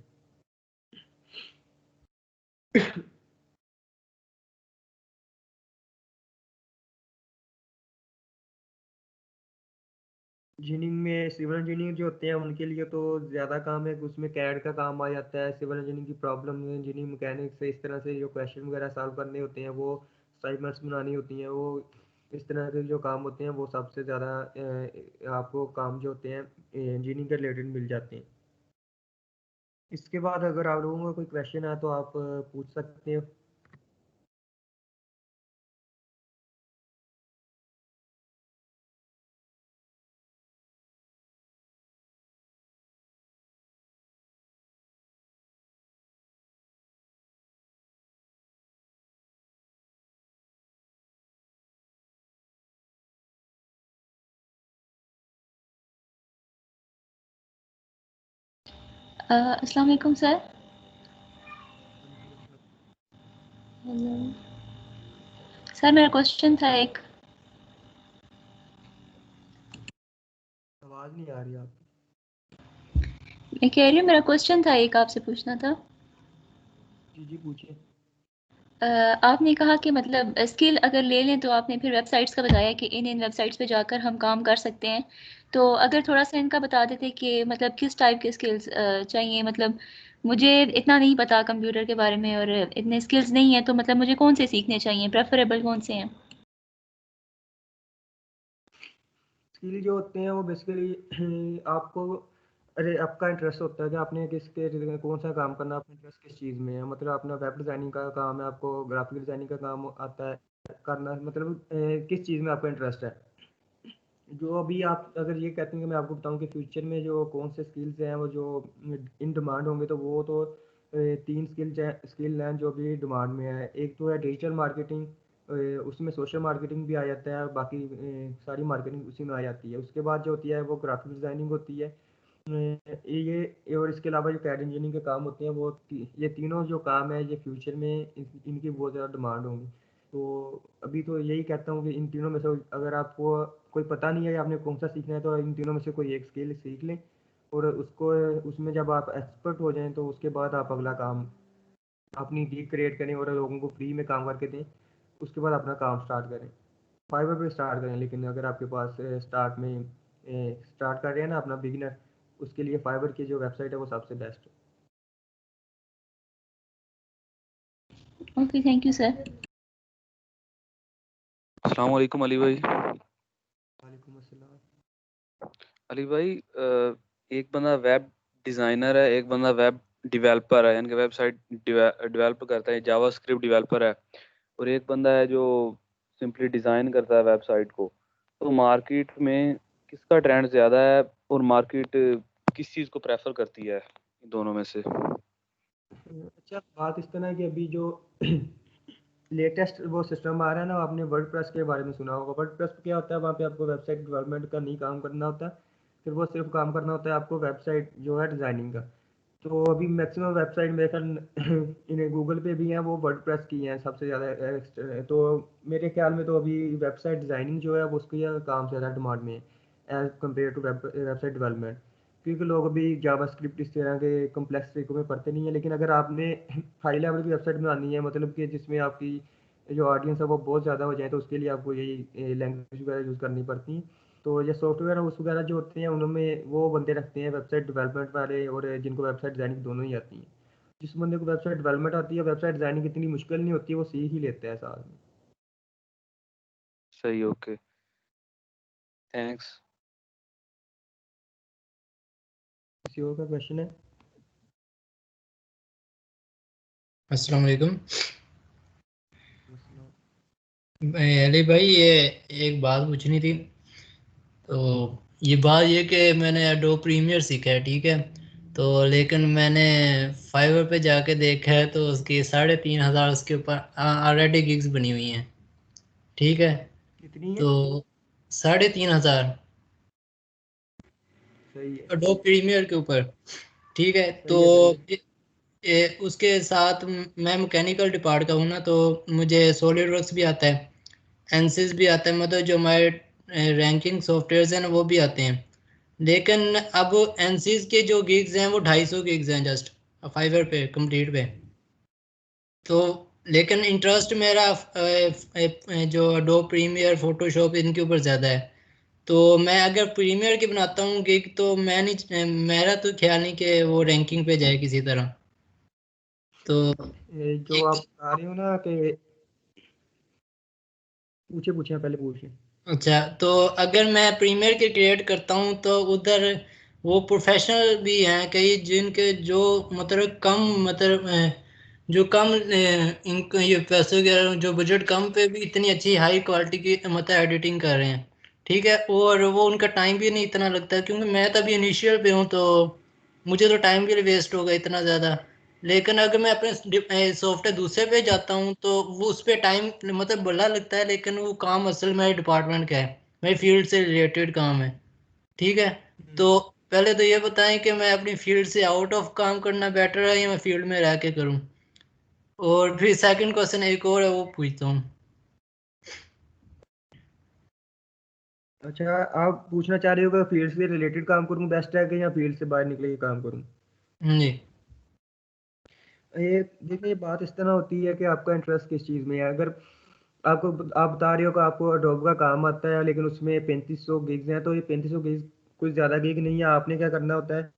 इंजीनियरिंग में सिविल इंजीनियर जो होते हैं उनके लिए तो ज़्यादा काम है, उसमें कैड का काम आ जाता है, सिविल इंजीनियरिंग की प्रॉब्लम में इंजीनियरिंग मैकेनिक्स से इस तरह से जो क्वेश्चन वगैरह सॉल्व करने होते हैं, वो असाइनमेंट्स बनानी होती हैं, वो इस तरह के जो काम होते हैं वो सबसे ज़्यादा आपको काम जो होते हैं इंजीनियरिंग के रिलेटेड मिल जाते हैं। इसके बाद अगर आप लोगों का कोई क्वेश्चन है तो आप पूछ सकते हो। अस्सलाम वालेकुम सर। हेलो सर, मेरा क्वेश्चन था एक। आवाज़ नहीं आ रही आपकी। मैं कह रही हूँ मेरा क्वेश्चन था एक, आपसे पूछना था। जी जी पूछिए। आपने कहा कि मतलब स्किल अगर ले लें तो आपने फिर वेबसाइट्स का बताया कि इन वेबसाइट्स पे जाकर हम काम कर सकते हैं। तो अगर थोड़ा सा इनका बता देते कि मतलब किस टाइप के स्किल्स चाहिए, मतलब मुझे इतना नहीं पता कंप्यूटर के बारे में और इतने स्किल्स नहीं है, तो मतलब मुझे कौन से सीखने चाहिए, प्रेफरेबल कौन से हैं? स्किल जो होते हैं वो बेसिकली आपको, अरे आपका इंटरेस्ट होता है कि आपने किसके रिलेटेड कौन सा काम करना है, आपका इंटरेस्ट किस चीज़ में है। मतलब अपना वेब डिज़ाइनिंग का काम है, आपको ग्राफिक डिज़ाइनिंग का काम आता है करना, मतलब किस चीज़ में आपका इंटरेस्ट है। जो अभी आप अगर ये कहते हैं कि मैं आपको बताऊं कि फ्यूचर में जो कौन से स्किल्स हैं वो जो इन डिमांड होंगे, तो वो तो तीन स्किल हैं जो अभी डिमांड में है। एक तो है डिजिटल मार्केटिंग, उसमें सोशल मार्केटिंग भी आ जाता है, बाकी सारी मार्केटिंग उसी में आ जाती है। उसके बाद जो होती है वो ग्राफिक डिज़ाइनिंग होती है। और इसके अलावा जो कैड इंजीनियरिंग के काम होते हैं वो ये तीनों जो काम है ये फ्यूचर में इनकी बहुत ज़्यादा डिमांड होंगी। तो अभी तो यही कहता हूँ कि इन तीनों में से अगर आपको कोई पता नहीं है आपने कौन सा सीखना है, तो इन तीनों में से कोई एक स्किल सीख लें, और उसको उसमें जब आप एक्सपर्ट हो जाएं तो उसके बाद आप अगला काम अपनी लीग क्रिएट करें और लोगों को फ्री में काम करके दें। उसके बाद अपना काम स्टार्ट करें, फाइवर पे स्टार्ट करें। लेकिन अगर आपके पास स्टार्ट कर रहे हैं ना अपना बिगिनर, उसके लिए फाइवर की जो वेबसाइट है वो सबसे बेस्ट है। Okay, thank you sir. अस्सलाम वालेकुम अली भाई। वालेकुम अस्सलाम। अली भाई, एक बंदा वेब डिज़ाइनर है, एक बंदा वेब डेवलपर है, यानी कि वेबसाइट डेवलप करता है, जावास्क्रिप्ट डेवलपर है, और एक बंदा है जो सिंपली डिज़ाइन करता है वेबसाइट को। तो मार्केट में किसका ट्रेंड ज़्यादा है, और मार्केट किस चीज़ को प्रेफर करती है इन दोनों में से? अच्छा, बात इस तरह है कि अभी जो लेटेस्ट वो सिस्टम आ रहा है ना, आपने वर्डप्रेस के बारे में सुना होगा। वर्डप्रेस क्या होता है, वहाँ पे आपको वेबसाइट डेवलपमेंट का नहीं काम करना होता, फिर वो सिर्फ काम करना होता है आपको वेबसाइट जो है डिज़ाइनिंग का। तो अभी मैक्सिमम वेबसाइट मेरे ख्याल इन्हें गूगल पे भी हैं वो वर्डप्रेस की हैं सबसे ज़्यादा। तो मेरे ख्याल में तो अभी वेबसाइट डिज़ाइनिंग जो है वो उसकी काम ज़्यादा डिमांड में है as compare to website development. क्योंकि लोग अभी जावास्क्रिप्ट इस तरह के कम्प्लेक्स तरीकों में पढ़ते नहीं है। लेकिन अगर आपने हाई लेवल की वेबसाइट बनानी है, मतलब कि जिसमें आपकी जो ऑडियंस है वो बहुत ज़्यादा हो जाए, तो उसके लिए आपको यही लैंग्वेज वगैरह यूज़ करनी पड़ती है। तो ये सॉफ्टवेयर उस वगैरह जो होते हैं उनमें वो बंदे रखते हैं वेबसाइट डेवलपमेंट वाले, और जिनको वेबसाइट डिज़ाइनिंग दोनों ही आती है। जिस बंदे को वेबसाइट डेवलपमेंट आती है, वेबसाइट डिज़ाइनिंग इतनी मुश्किल नहीं होती है, वो सीख ही लेते हैं साथ में। सही, ओके, थैंक्स। किसी और का क्वेश्चन है? अस्सलाम वालेकुम। अली भाई, ये एक बात पूछनी थी। तो ये बात ये कि मैंने एडोब प्रीमियर सीखा है, ठीक है, तो लेकिन मैंने फाइवर पे जाके देखा है तो उसकी 3,500 उसके ऊपर ऑलरेडी गिग्स बनी हुई हैं, ठीक है। कितनी है? तो 3,500 सही है। एडोब प्रीमियर के ऊपर, ठीक है। तो सही है। सही है। उसके साथ मैं मैकेनिकल डिपार्ट का हूँ ना, तो मुझे सॉलिड वर्क्स भी आता है, एनसिस भी आता है, मतलब जो हमारे रैंकिंग सॉफ्टवेयर्स हैं ना वो भी आते हैं। लेकिन अब एनसीज के जो गिग्स हैं वो 250 गिग्स हैं जस्ट फाइवर पे कंप्लीट पे। तो लेकिन इंटरेस्ट मेरा जो एडोब प्रीमियर फोटोशॉप इनके ऊपर ज़्यादा है। तो मैं अगर प्रीमियर की बनाता हूँ गिग तो मैं नहीं, मेरा तो ख्याल नहीं कि वो रैंकिंग पे जाए किसी तरह। तो जो आप बता रहे हो ना कि पूछे पूछे पहले पूछे। अच्छा, तो अगर मैं प्रीमियर के क्रिएट करता हूँ तो उधर वो प्रोफेशनल भी हैं कई जिनके जो मतलब कम मतलब जो कम इनको ये पैसे वगैरह जो बजट कम पे भी इतनी अच्छी हाई क्वालिटी की मतलब एडिटिंग कर रहे हैं, ठीक है। और वो उनका टाइम भी नहीं इतना लगता, क्योंकि मैं तभी इनिशियल पे हूँ तो मुझे तो टाइम भी वेस्ट होगा इतना ज़्यादा। लेकिन अगर मैं अपने सॉफ्टवेयर दूसरे पे जाता हूँ तो वो उस पे टाइम मतलब बड़ा लगता है, लेकिन वो काम असल मेरे डिपार्टमेंट का है, मेरी फील्ड से रिलेटेड काम है, ठीक है। तो पहले तो ये बताएं कि मैं अपनी फील्ड से आउट ऑफ काम करना बेटर है या मैं फील्ड में रह के करूँ। और फिर सेकंड क्वेश्चन एक और है वो पूछता हूँ। अच्छा, आप पूछना चाह रहे हो कि फील्ड से रिलेटेड काम करूं बेस्ट है कि या फील्ड से बाहर निकले के काम करूं? जी। ये देखिए, ये बात इस तरह होती है कि आपका इंटरेस्ट किस चीज़ में है। अगर आपको आप बता रहे हो कि आपको एडोब का काम आता है लेकिन उसमें 3500 गिग्स हैं, तो ये 3500 गिग्स कुछ ज़्यादा गिग नहीं है। आपने क्या करना होता है,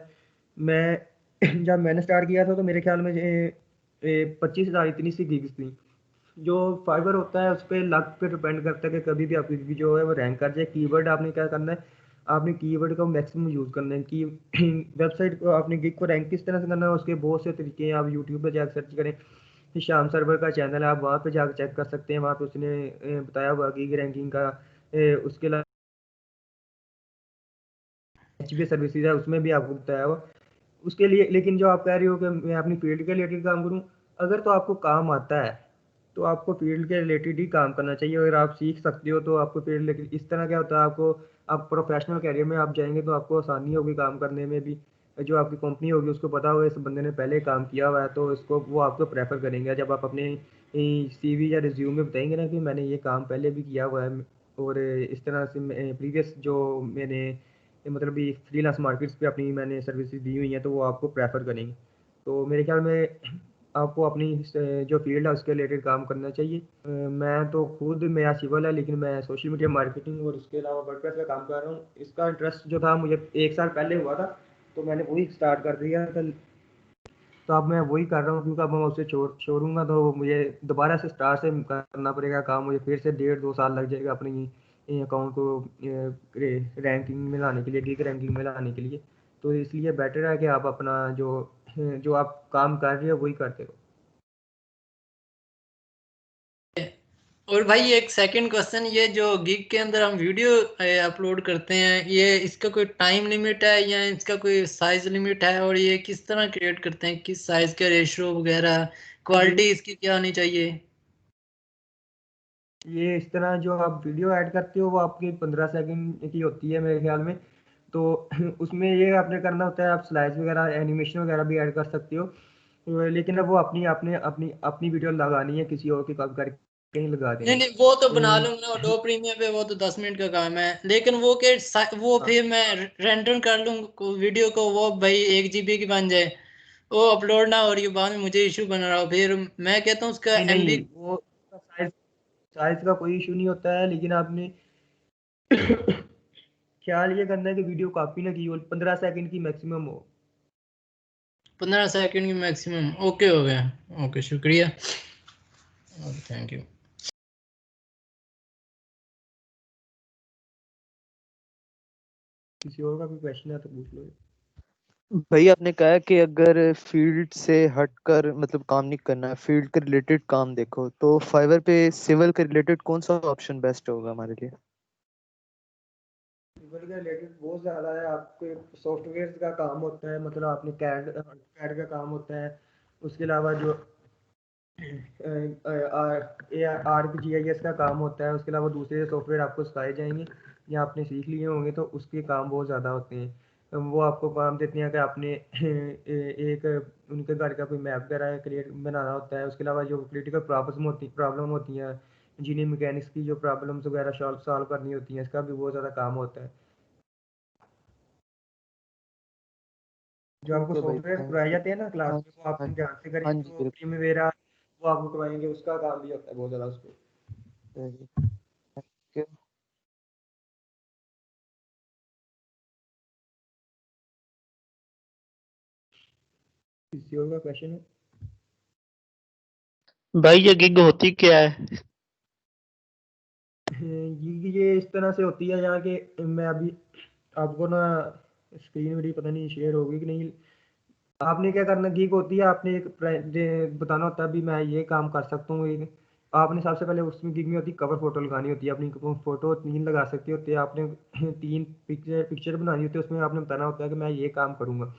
मैं जब मैंने स्टार्ट किया था तो मेरे ख्याल में 25,000 इतनी सी गिग्स थी। जो फाइबर होता है उस पर लक पे डिपेंड करता है कि कभी भी आपकी गिग जो है वो रैंक कर जाए। कीवर्ड आपने क्या करना है, आपने कीवर्ड का मैक्सिमम यूज़ करना है कि वेबसाइट को आपने गिग को रैंक किस तरह से करना है। उसके बहुत से तरीके हैं, आप यूट्यूब पर जाकर सर्च करें, शाम सर्वर का चैनल है, आप वहाँ पे जाकर चेक कर सकते हैं। वहाँ पे उसने बताया हुआ गिग रैंकिंग का। उसके अलावा HBA सर्विसेज है, उसमें भी आपको बताया हुआ उसके लिए। लेकिन जो आप कह रहे हो कि मैं अपनी फील्ड के रिलेटेड काम करूँ, अगर तो आपको काम आता है तो आपको फील्ड के रिलेटेड ही काम करना चाहिए। अगर आप सीख सकते हो तो आपको फील्ड, लेकिन इस तरह क्या होता है, आपको आप प्रोफेशनल कैरियर में आप जाएंगे तो आपको आसानी होगी काम करने में भी। जो आपकी कंपनी होगी उसको पता होगा इस बंदे ने पहले काम किया हुआ है, तो इसको वो आपको प्रेफर करेंगे। जब आप अपने CV या रिज्यूम में बताएंगे ना कि मैंने ये काम पहले भी किया हुआ है और इस तरह से प्रीवियस जो मैंने मतलब भी फ्रीलांस मार्केट्स पे अपनी मैंने सर्विसेज दी हुई हैं, तो वो आपको प्रेफर करेंगे। तो मेरे ख्याल में आपको अपनी जो फील्ड है उसके रिलेटेड काम करना चाहिए। मैं तो खुद मेरा सिविल है, लेकिन मैं सोशल मीडिया मार्केटिंग और उसके अलावा वर्डप्रेस का काम कर रहा हूँ। इसका इंटरेस्ट जो था मुझे 1 साल पहले हुआ था, तो मैंने वही स्टार्ट कर दिया था। तो अब मैं वही कर रहा हूँ, क्योंकि अब मैं उसे छोड़ूंगा तो मुझे दोबारा से स्टार्ट से करना पड़ेगा काम। मुझे फिर से 1.5-2 साल लग जाएगा अपनी अकाउंट को रैंकिंग में लाने के लिए, गिग रैंकिंग में लाने के लिए। तो इसलिए बेटर है कि आप अपना जो आप काम कर रहे हो वही करते रहो। और भाई एक सेकंड क्वेश्चन, ये जो गिग के अंदर हम वीडियो अपलोड करते हैं, ये इसका कोई टाइम लिमिट है या इसका कोई साइज लिमिट है, और ये किस तरह क्रिएट करते हैं, किस साइज का रेशियो वगैरह, क्वालिटी इसकी क्या होनी चाहिए? ये इस तरह जो आप वीडियो ऐड करते हो वो आपकी 15 सेकंड की होती है मेरे ख्याल में। तो उसमें ये आपने करना होता है, आप स्लाइड्स वगैरह एनिमेशन वगैरह भी ऐड कर सकते हो। लेकिन अब वो अपनी आपने अपनी अपनी वीडियो लगानी है, किसी और की कॉपी करके कहीं लगा नहीं देनी। नहीं, वो तो बना लूंगा, एडोब प्रीमियर पे वो तो 10 मिनट का काम है। लेकिन वो के वो हाँ, फिर मैं रेंडर कर लूँ वीडियो को, वो भाई 1 GB की बन जाए, वो अपलोड ना, और ये बाद में मुझे इशू बन रहा हो, फिर मैं कहता हूँ उसका नहीं नहीं, MB। वो साइज साइज का कोई इशू नहीं होता है, लेकिन आपने ख्याल ये करना है कि वीडियो काफी ना की हो, 15 सेकंड की मैक्सिमम हो। 15 सेकंड की मैक्सिमम, ओके हो गया। ओके, शुक्रिया, थैंक यू। किसी और का कोई क्वेश्चन है तो पूछ लो। भाई आपने कहा कि अगर फील्ड से हटकर मतलब काम नहीं करना है, फील्ड के रिलेटेड काम देखो, तो फाइवर पे सिविल के रिलेटेड कौन सा ऑप्शन बेस्ट होगा हमारे लिए? सिविल के रिलेटेड बहुत ज़्यादा है। आपके सॉफ्टवेयर का काम होता है, मतलब आपने कैड कैड का काम होता है। उसके अलावा जो ArcGIS का काम होता है। उसके अलावा दूसरे सॉफ्टवेयर आपको सिखाए जाएंगे या आपने सीख लिए होंगे, तो उसके काम बहुत ज़्यादा होते हैं। वो आपको काम देते हैं कि आपने एक उनके घर का कोई मैप वगैरह क्रिएट बनाना होता है। उसके अलावा जो क्रिटिकल प्रॉब्लम होती हैं, इंजीनियरिंग मैकेनिक्स की जो प्रॉब्लम्स वगैरह सॉल्व करनी होती हैं, इसका भी बहुत ज़्यादा काम होता है। जो आपको ठीक है भाई, सॉफ्टवेयर थैंक कराए यू। जाते हैं ना क्लास हाँ में, वो हाँ आपने ध्यान से हाँ करेंगे जी तो बिल्कुल। प्रीमियरा वो आपको करवाएंगे, उसका काम भी होता है बहुत ज़्यादा उसको। Thank you. किसी और का क्वेश्चन है? भाई ये गिग होती क्या है? ये इस तरह से होती है यहाँ के, मैं अभी आपको ना स्क्रीन मेरी पता नहीं शेयर होगी कि नहीं। आपने क्या करना, गीग होती है, आपने एक बताना होता है अभी मैं ये काम कर सकता हूँ। एक आपने सबसे पहले उसमें गिग में होती है कवर फोटो लगानी होती है। अपनी फोटो 3 लगा सकते होते हैं आपने। 3 पिक्चर बनानी होती है, उसमें आपने बताना होता है कि मैं ये काम करूँगा।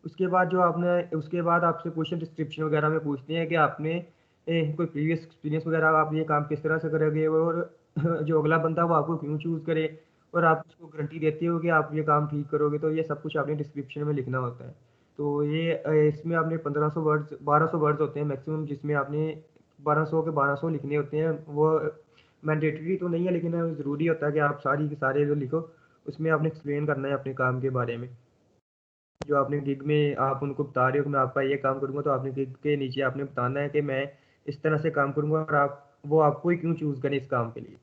उसके बाद आपसे क्वेश्चन डिस्क्रिप्शन वगैरह में पूछते हैं कि आपने कोई प्रीवियस एक्सपीरियंस वगैरह, आप ये काम किस तरह से करोगे, और जो अगला बंदा वो आपको क्यों चूज़ करे, और आप उसको गारंटी देते हो कि आप ये काम ठीक करोगे। तो ये सब कुछ आपने डिस्क्रिप्शन में लिखना होता है। तो ये इसमें आपने 1500 वर्ड्स 1200 वर्ड्स होते हैं मैक्सिमम, जिसमें आपने 1200 के 1200 लिखने होते हैं। वो मैंडेटरी तो नहीं है, लेकिन ज़रूरी होता है कि आप सारी के सारे जो लिखो उसमें आपने एक्सप्लेन करना है अपने काम के बारे में। जो आपने गिग में आप उनको बता रहे हो कि मैं आपका ये काम करूंगा, तो आपने गिग के नीचे आपने बताना है कि मैं इस तरह से काम करूंगा, और वो आपको ही क्यों चूज करें इस काम के लिए।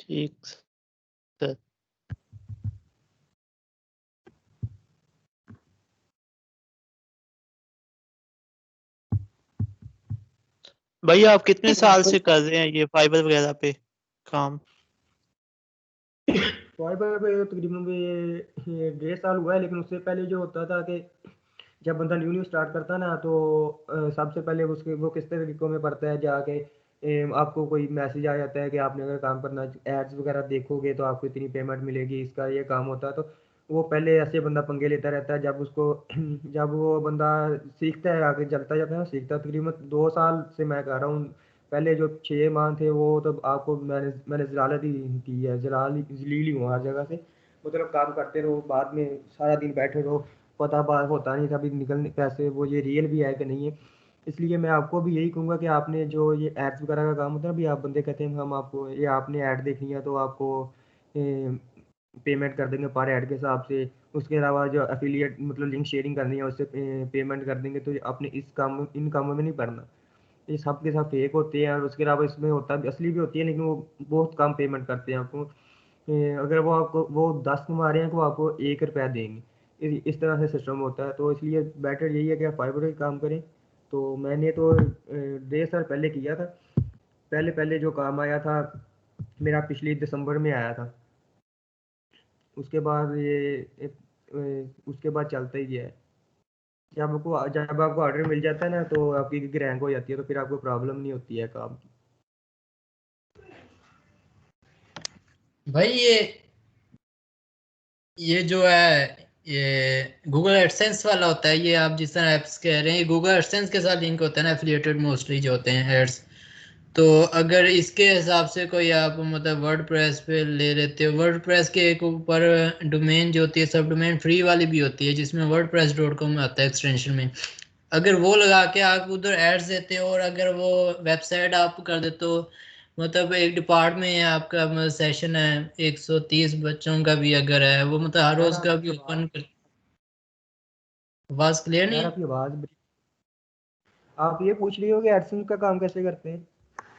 ठीक सर। भैया आप कितने साल से कर रहे हैं ये फाइबर वगैरह पे काम? फाइबर पे तकरीबन ये 1.5 साल हुआ है, लेकिन उससे पहले जो होता था कि जब बंदा न्यू स्टार्ट करता है ना, तो सबसे पहले उसके वो किस तरीकों में पड़ता है जाके आपको कोई मैसेज आ जाता है कि आपने अगर काम करना, एड्स वगैरह देखोगे तो आपको इतनी पेमेंट मिलेगी, इसका ये काम होता है। तो वो पहले ऐसे बंदा पंगे लेता रहता है, जब उसको जब वो बंदा सीखता है, आगे चलता जाता है ना, सीखता है। तकरीबन 2 साल से मैं कह रहा हूँ, पहले जो 6 माह थे वो तो आपको मैंने जलालत ही की है, जलील ही हूँ हर जगह से। मतलब काम करते रहो, बाद में सारा दिन बैठे रहो, पता बात होता नहीं था अभी निकलने पैसे, वो ये रियल भी है कि नहीं है। इसलिए मैं आपको भी यही कहूँगा कि आपने जो ये एड्स वगैरह का काम होता है ना, अभी आप बंदे कहते हैं हम आपको ये आपने ऐड देखनी है तो आपको पेमेंट कर देंगे पर ऐड के हिसाब से। उसके अलावा जो एफिलिएट मतलब लिंक शेयरिंग करनी है उससे पेमेंट कर देंगे। तो आपने इन कामों में नहीं पड़ना, ये सब के सब फेक होते हैं। और उसके अलावा इसमें होता भी असली भी होती है, लेकिन वो बहुत कम पेमेंट करते हैं आपको। अगर वो आपको वो 10 कमा रहे हैं तो वो आपको 1 रुपया देंगे, इस तरह से सिस्टम होता है। तो इसलिए बेटर यही है कि आप फाइबर का काम करें। तो मैंने तो 1.5 साल पहले किया था। पहले पहले जो काम आया था मेरा पिछले दिसंबर में आया था। उसके बाद उसके बाद चलता ही गया है। जब आपको ऑर्डर मिल जाता है ना, तो आपकी गिग रैंक हो जाती है, तो फिर आपको प्रॉब्लम नहीं होती है काम की। भाई ये जो है ये गूगल एडसेंस वाला होता है, ये आप जिस तरह ऐप्स कह रहे हैं, ये गूगल एडसेंस के साथ लिंक होता है ना, एफिलिएटेड मोस्टली जो होते हैं एड्स। तो अगर इसके हिसाब से कोई आप मतलब वर्डप्रेस पे ले लेते हो, वर्डप्रेस के एक ऊपर डोमेन जो होती है, सब डोमेन फ्री वाली भी होती है जिसमें wordpress.com आता है एक्सटेंशन में। अगर वो लगा के आप उधर एड्स देते हो और अगर वो वेबसाइट आप कर देते हो, मतलब एक डिपार्टमेंट है आपका, मतलब सेशन है 130 बच्चों का भी अगर है वो, मतलब हर रोज का भी ओपन कर। आवाज क्लियर नहीं यार है? आपकी आवाज आप ये पूछ रही हो कि एडसेंस का काम कैसे करते हैं?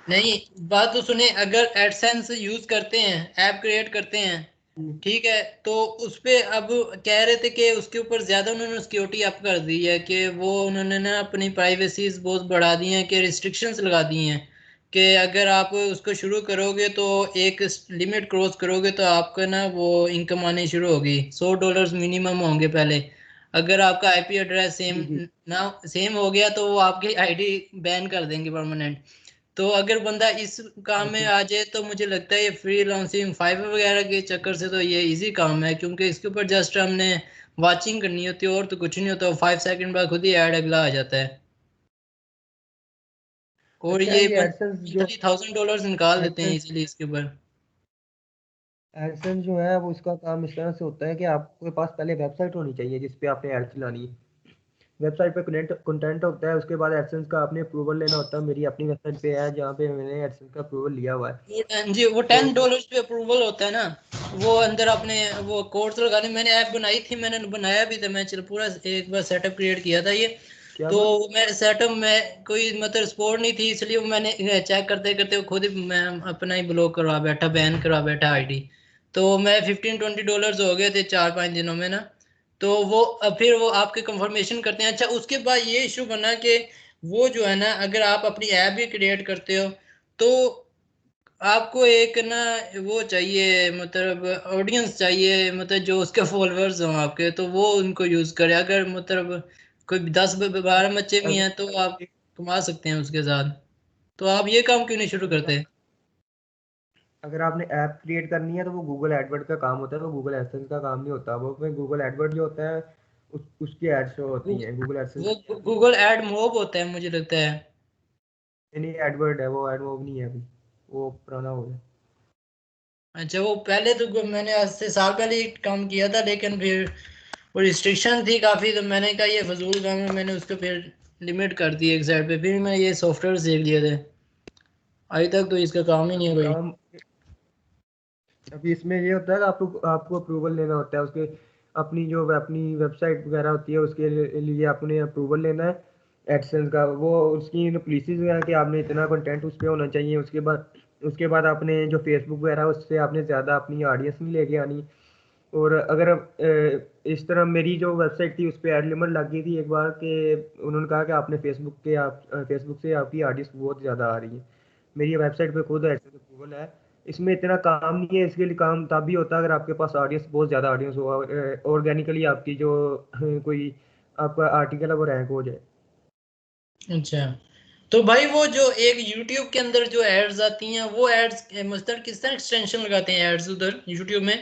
नहीं, बात तो सुने। अगर एडसेंस यूज करते हैं, ऐप क्रिएट करते हैं, ठीक है, तो उस पे अब कह रहे थे कि उसके ऊपर ज्यादा उन्होंने सिक्योरिटी अप कर दी है, कि वो उन्होंने ना अपनी प्राइवेसीज बहुत बढ़ा दी हैं, कि रिस्ट्रिक्शंस लगा दी हैं कि अगर आप उसको शुरू करोगे तो एक लिमिट क्रॉस करोगे तो आपका ना वो इनकम आनी शुरू होगी, $100 मिनिमम होंगे पहले। अगर आपका आईपी एड्रेस जी जी। सेम हो गया तो वो आपकी आईडी बैन कर देंगे परमानेंट। तो अगर बंदा इस काम में अच्छा। आ जाए तो मुझे लगता है ये फ्रीलांसिंग फाइवर वगैरह के चक्कर से तो ये इजी काम है, क्योंकि इसके ऊपर जस्ट हमने वाचिंग करनी होती है और तो कुछ नहीं होता, 5 सेकंड बाद खुद ही ऐड अगला आ जाता है। और अच्छा, ये ये एडसेंस जो $1,000 निकाल देते हैं एडसेंस इजीली इसके ऊपर। एडसेंस जो है वो इसका काम इस तरह से होता है कि आपके पास पहले वेबसाइट होनी चाहिए जिस पे आपने ऐड चलानी है। वेबसाइट पे कंटेंट होता है, उसके बाद एडसेंस का आपने अप्रूवल लेना होता है। मेरी अपनी वेबसाइट पे है जहाँ पे मैंने एडसेंस का अप्रूवल लिया हुआ है। जी, वो तो $10 पे अप्रूवल होता है ना, वो अंदर अपने वो कोर्स लगाने। मैंने ऐप बनाई थी, मैंने बनाया भी था, मैं चल पूरा एक बार सेटअप क्रिएट किया था ये। क्या तो हुआ? मैं सेटअप में कोई मतलब सपोर्ट नहीं थी, इसलिए मैंने चेक करते करते खुद ही मैं अपना ही ब्लॉक करवा बैठा, बैन करवा बैठा आईडी। तो मैं $15-20 हो गए थे 4-5 दिनों में ना। तो वो फिर वो आपके कंफर्मेशन करते हैं। अच्छा, उसके बाद ये इशू बना कि वो जो है ना, अगर आप अपनी ऐप भी क्रिएट करते हो तो आपको एक ना वो चाहिए, मतलब ऑडियंस चाहिए, मतलब जो उसके फॉलोअर्स हों आपके, तो वो उनको यूज करे। अगर मतलब कोई 10-12 बच्चे भी हैं तो आप कमा सकते हैं उसके साथ। तो आप ये काम क्यों नहीं शुरू करते? अगर आपने ऐप क्रिएट करनी है तो वो गूगल एडवर्ड का काम होता है, वो गूगल एडसेंस का काम नहीं होता। वो उसमें गूगल एडवर्ड जो होता है उसकी एड्स शो होती हैं गूगल एडसेंस। वो गूगल एड मोब होता है मुझे लगता है। नहीं, एडवर्ड है वो, एडवर्ड नहीं है अभी, वो पुराना हो गया। अच्छा, वो पहले तो मैंने आज से साल पहले ही काम किया था, लेकिन फिर वो रिस्ट्रिक्शन थी काफ़ी, तो मैंने कहा ये फजूल काम है, मैंने उसको फिर लिमिट कर दी एक साइड पे। फिर मैं ये सॉफ्टवेयर सीख लिए थे, अभी तक तो इसका काम ही नहीं है कोई। काम अभी इसमें ये होता है कि आपको अप्रूवल लेना होता है उसके, अपनी वेबसाइट वगैरह होती है उसके लिए आपने अप्रूवल लेना है एडसेंस का। वो उसकी पॉलिसीज है कि आपने इतना कंटेंट उस पर होना चाहिए। उसके बाद आपने जो फेसबुक वगैरह उससे आपने ज़्यादा अपनी ऑडियंस नहीं लेके आनी। और अगर इस तरह मेरी जो वेबसाइट थी उस पर एड लिमिट लग गई थी एक बार कि उन्होंने कहा कि आपने फेसबुक से आपकी ऑडियंस बहुत ज़्यादा आ रही है। मेरी वेबसाइट पे खुद एडसेंस अप्रूवल है। इसमें इतना काम नहीं है, इसके लिए काम तब भी होता है अगर आपके पास ऑडियंस बहुत ज़्यादा ऑडियंस हो, ऑर्गेनिकली आपकी जो कोई आपका आर्टिकल है वो रैंक हो जाए। अच्छा, तो भाई वो जो एक YouTube के अंदर जो एड्स आती हैं वो एड्स मतलब किस तरह एक्सटेंशन लगाते हैं एड्स उधर YouTube में?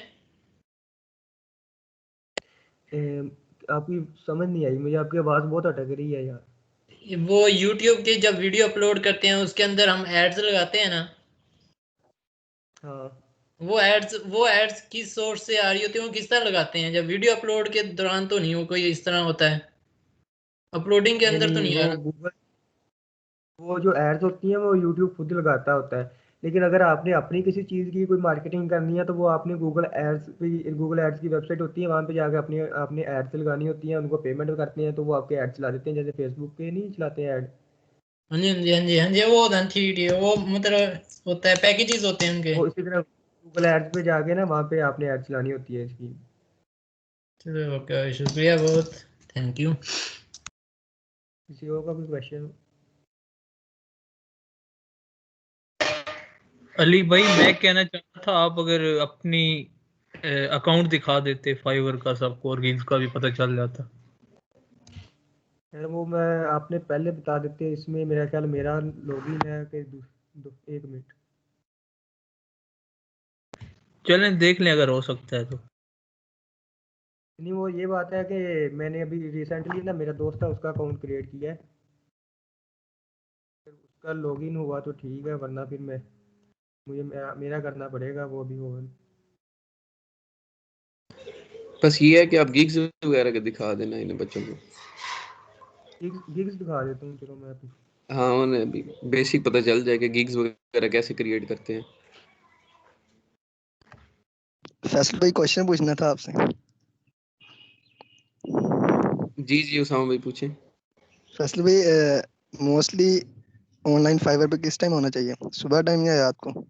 आपकी समझ नहीं आई मुझे, आपकी आवाज़ बहुत अटक रही है यार। वो YouTube के जब वीडियो अपलोड करते हैं उसके अंदर हम एड्स लगाते हैं ना, हाँ वो एड्स किस सोर्स से आ रही होती है, वो किस तरह लगाते हैं? जब वीडियो अपलोड के दौरान तो नहीं हो कोई इस तरह होता है, अपलोडिंग के नहीं अंदर तो नहीं, नहीं आ वो रहा? गूगल, वो जो एड्स होती हैं वो यूट्यूब खुद लगाता होता है। लेकिन अगर आपने अपनी किसी चीज़ की कोई मार्केटिंग करनी है तो वो आपने गूगल एड्स की वेबसाइट होती है, वहाँ पे जाकर अपनी आपने एड्स लगानी होती हैं, उनको पेमेंट करते हैं तो वो आपके एड्स चला देते हैं, जैसे फेसबुक पे नहीं चलाते हैं ऐड। हाँ जी हाँ जी हाँ जी हाँ जी, वो होता है ठीक है, वो मतलब होता है पैकेजेस होते हैं उनके। वो इसी तरह गूगल एड्स पे जाके ना वहाँ पे आपने एड चलानी होती है इसकी। चलो ओके, शुक्रिया बहुत, थैंक यू। किसी और का भी क्वेश्चन? अली भाई मैं कहना चाहता था आप अगर अपनी अकाउंट दिखा देते फाइवर का सबको और गिग्स का भी पता चल जाता। यार वो मैं आपने पहले बता देते, इसमें मेरा ख्याल मेरा लॉगिन है कि एक मिनट। चलें देख लें अगर हो सकता है तो। नहीं, वो ये बात है कि मैंने अभी रिसेंटली ना, मेरा दोस्त है उसका अकाउंट क्रिएट किया है, फिर उसका लॉगिन हुआ तो ठीक है, वरना फिर मेरा करना पड़ेगा वो भी हो। बस ये है कि आप गिग्स वगैरह के दिखा देना इन बच्चों को। गिग्स दिखा देता हूँ, चलो मैं अभी। हाँ, उन्हें अभी बेसिक पता चल जाए कि गिग्स वगैरह कैसे क्रिएट करते हैं। फैसल भाई क्वेश्चन पूछना था आपसे। जी जी उसामा भाई पूछें। फैसल भाई मोस्टली ऑनलाइन फाइवर पे किस टाइम होना चाहिए, सुबह टाइम या रात को?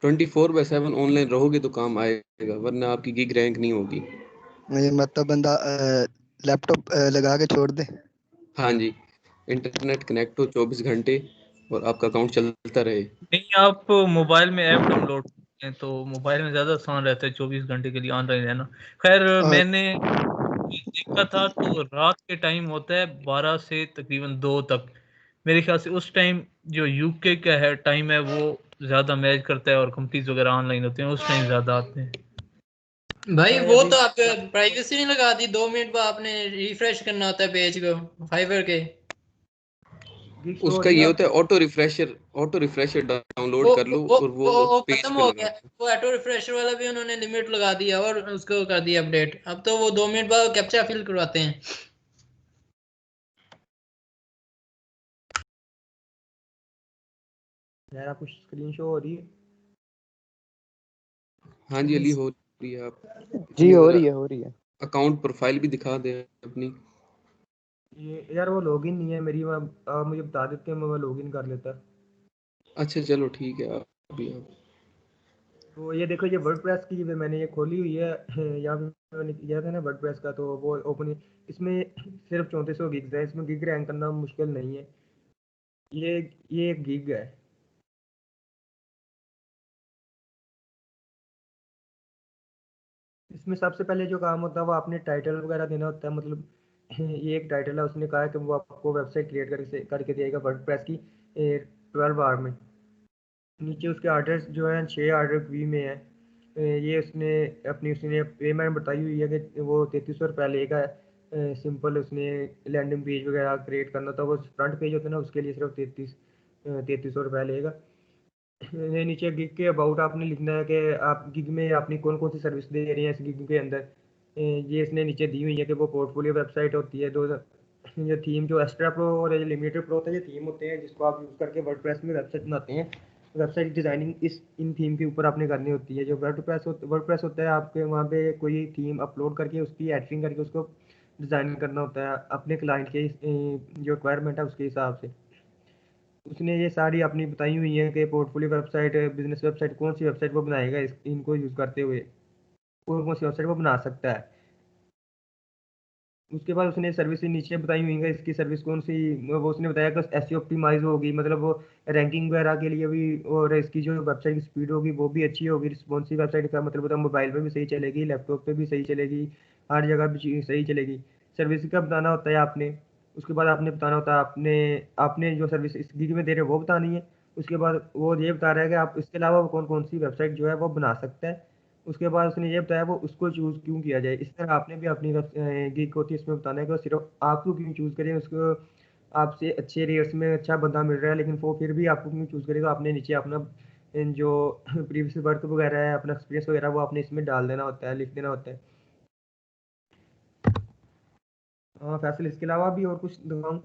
24/7 ऑनलाइन रहोगे तो काम आएगा, वरना आपकी गिग रैंक नहीं होगी। ये मतलब बंदा लैपटॉप लगा के छोड़ दे? हाँ जी, इंटरनेट कनेक्ट हो 24 घंटे और आपका अकाउंट चलता रहे। नहीं, आप मोबाइल में ऐप डाउनलोड करते हैं तो मोबाइल में ज़्यादा आसान रहता है 24 घंटे के लिए ऑनलाइन रहना। खैर मैंने देखा था तो रात के टाइम होता है 12 से तकरीबन 2 तक। मेरे ख्याल से उस टाइम जो यूके का है टाइम है वो ज़्यादा मैच करता है और कंपनीज वगैरह ऑनलाइन होते हैं उस टाइम ज़्यादा आते हैं। भाई मैं वो अभी तो आप प्राइवेसी नहीं लगा दी, 2 मिनट बाद आपने रिफ्रेश करना होता है पेज को फाइवर के। गिग शो हो उसका रही है ये होता है आपको? ऑटो रिफ्रेशर डाउनलोड वो कर लो वो और वो, वो वो पेज खत्म पे हो लगा गया, दो। वो ऑटो रिफ्रेशर वाला भी उन्होंने लिमिट लगा दिया और उसको कर दिया अपडेट। अब तो वो 2 मिनट बाद कैप्चा फिल करवाते हैं। यार आपको स्क्रीन शो हो रही है? हाँ जी अली, हो रही है। आप जी इसमें हो जरा रही है हो रही है। अकाउंट प्रोफाइल भी दिखा दें अपनी। ये यार वो लॉगिन नहीं है मेरी, आप मुझे बता देते हैं, मैं लॉगिन कर लेता। अच्छा चलो ठीक है, आप अभी आप तो ये देखो, ये वर्डप्रेस की मैंने ये खोली हुई है। यहाँ पे मैंने किया था ना वर्डप्रेस का, तो वो ओपन, इसमें सिर्फ 3400 गिग्स है, इसमें गिग रैंक करना मुश्किल नहीं है। ये ये एक गिग है। इसमें सबसे पहले जो काम होता है वो आपने टाइटल वगैरह देना होता है, मतलब ये एक टाइटल है, उसने कहा है कि वो आपको वेबसाइट क्रिएट करके देगा वर्डप्रेस की 12 आवर में। नीचे उसके आर्डर्स जो हैं 6 आर्डर वी में है। ये उसने पेमेंट बताई हुई है कि वो 3300 रुपया लेगा। सिंपल उसने लैंडिंग पेज वगैरह क्रिएट करना था, वो फ्रंट पेज होता है ना, उसके लिए सिर्फ 3300 रुपया लेगा। नीचे गिग के अबाउट आपने लिखना है कि आप गिग में अपनी कौन कौन सी सर्विस दे रही हैं इस गिग के अंदर। ये इसने नीचे दी हुई है कि वो पोर्टफोलियो वेबसाइट होती है, दो ये थीम जो एक्स्ट्रा प्रो और ये लिमिटेड प्रो होता है, ये थीम होते हैं जिसको आप यूज़ करके वर्डप्रेस में वेबसाइट बनाते हैं। वेबसाइट डिज़ाइनिंग इन थीम के ऊपर आपने करनी होती है। जो वर्डप्रेस होता है, आपके वहाँ पे कोई थीम अपलोड करके उसकी एडिटिंग करके उसको डिज़ाइन करना होता है अपने क्लाइंट के जो रिक्वायरमेंट है उसके हिसाब से। उसने ये सारी अपनी बताई हुई है कि पोर्टफोलियो वेबसाइट, बिजनेस वेबसाइट, कौन सी वेबसाइट वो बनाएगा इनको यूज़ करते हुए, कौन सी वेबसाइट वो बना सकता है। उसके बाद उसने सर्विस नीचे बताई हुई है, इसकी सर्विस कौन सी, वो उसने बताया कि एसईओ ऑप्टिमाइज होगी, मतलब वो रैंकिंग वगैरह के लिए भी, और इसकी जो वेबसाइट की स्पीड होगी वो भी अच्छी होगी। रिस्पॉन्सिव वेबसाइट का मतलब होता है मोबाइल पे भी सही चलेगी, लैपटॉप पे भी सही चलेगी, हर जगह भी सही चलेगी। सर्विस का बताना होता है आपने। उसके बाद आपने बताना होता है आपने आपने जो सर्विस इस गिग में दे रहे हो वो बतानी है। उसके बाद वो ये बता रहा है कि आप इसके अलावा कौन कौन सी वेबसाइट जो है वो बना सकता है। उसके बाद उसने ये बताया वो उसको चूज़ क्यों किया जाए। इस तरह आपने भी अपनी गिग होती है इसमें बताना है कि सिर्फ आपको क्यों चूज़ करें उसको। आपसे अच्छे रेट्स में अच्छा बंदा मिल रहा है लेकिन वो फिर भी आपको क्यों चूज़ करेगा। आपने नीचे अपना जो प्रीवियस वर्क वगैरह है, अपना एक्सपीरियंस वगैरह वो आपने इसमें डाल देना होता है, लिख देना होता है। हाँ फैसल, इसके अलावा भी और कुछ दिखाऊँ?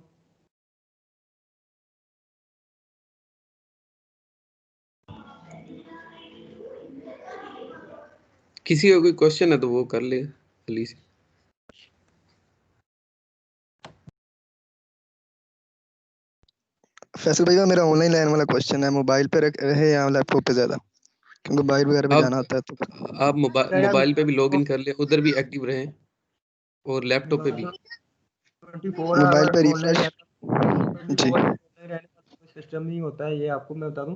किसी का कोई क्वेश्चन है तो वो कर ले जल्दी से। फैसल भैया मेरा ऑनलाइन लाइन वाला क्वेश्चन है, मोबाइल पे रहे या लैपटॉप पे ज़्यादा, क्योंकि बाइट वगैरह पे जाना होता है तो। आप मोबाइल पे भी लॉगिन कर ले, उधर भी एक्टिव रहें, और लैपटॉप पे भी। 24 मोबाइल आवर पे ऑनलाइन रिफ्रेश। रहना, जी 24 ऑनलाइन रहने का कोई सिस्टम नहीं होता है, ये आपको मैं बता दूं।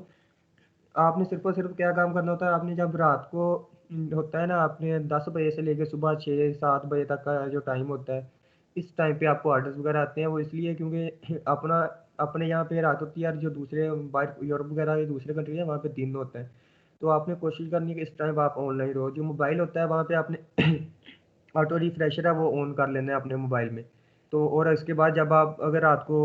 आपने सिर्फ और सिर्फ क्या काम करना होता है, आपने जब रात को होता है ना, आपने 10 बजे से लेकर सुबह 6-7 बजे तक का जो टाइम होता है, इस टाइम पे आपको ऑर्डर्स वगैरह आते हैं। वो इसलिए क्योंकि अपना अपने यहाँ पे रात होती है और जो दूसरे बाहर यूरोप वगैरह के दूसरे कंट्री है वहाँ पे दिन होता है। तो आपने कोशिश करनी है कि इस टाइम आप ऑनलाइन रहो। जो मोबाइल होता है वहाँ पे आपने ऑटो रिफ्रेशर है वो ऑन कर लेना है अपने मोबाइल में। तो और इसके बाद जब आप अगर रात को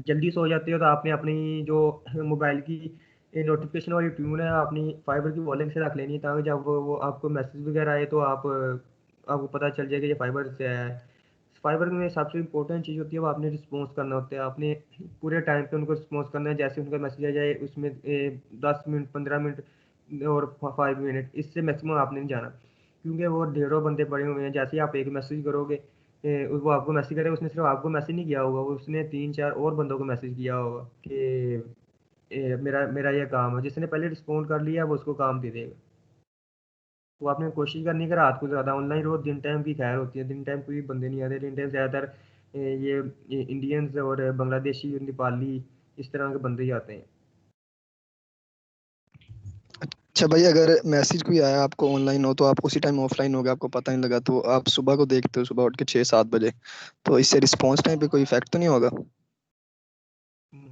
जल्दी सो जाते हो तो आपने अपनी जो मोबाइल की नोटिफिकेशन वाली ट्यून है अपनी फाइबर की वॉल्यूम से रख लेनी है, ताकि जब वो आपको मैसेज वगैरह आए तो आपको पता चल जाएगा ये फाइबर से आया है। फाइबर में सबसे इंपॉर्टेंट चीज़ होती है वो आपने रिस्पॉन्स करना होता है। आपने पूरे टाइम पे उनको रिस्पॉन्स करना है, जैसे उनका मैसेज आ जाए उसमें 10 मिनट, 15 मिनट और 5 मिनट, इससे मैक्सिमम आपने नहीं जाना, क्योंकि वो ढेरों बंदे पड़े हुए हैं। जैसे ही आप एक मैसेज करोगे, वो आपको मैसेज करेगा, उसने सिर्फ आपको मैसेज नहीं किया होगा, वो उसने 3-4 और बंदों को मैसेज किया होगा कि मेरा मेरा ये काम है। जिसने पहले रिस्पॉन्ड कर लिया वो उसको काम दे देगा। तो आपने कोशिश करनी है कि रात को ज़्यादा ऑनलाइन रहो। दिन टाइम की खैर होती है, दिन टाइम कोई बंदे नहीं आते। दिन टाइम ज़्यादातर ये इंडियंस और बांग्लादेशी, नेपाली, इस तरह के बंदे ही आते हैं। अच्छा भाई, अगर मैसेज कोई आया आपको ऑनलाइन हो तो आप उसी टाइम ऑफलाइन हो गए, आपको पता नहीं लगा, तो आप सुबह को देखते हो, सुबह उठ के 6-7 बजे, तो इससे रिस्पॉन्स टाइम पे कोई इफेक्ट तो नहीं होगा?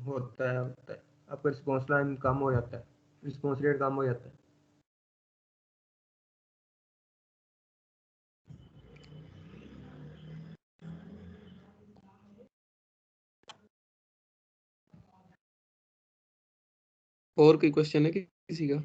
होता है। आपका रिस्पॉन्स टाइम कम हो जाता है, रिस्पॉन्स रेट कम हो जाता है। और कोई क्वेश्चन है किसी का?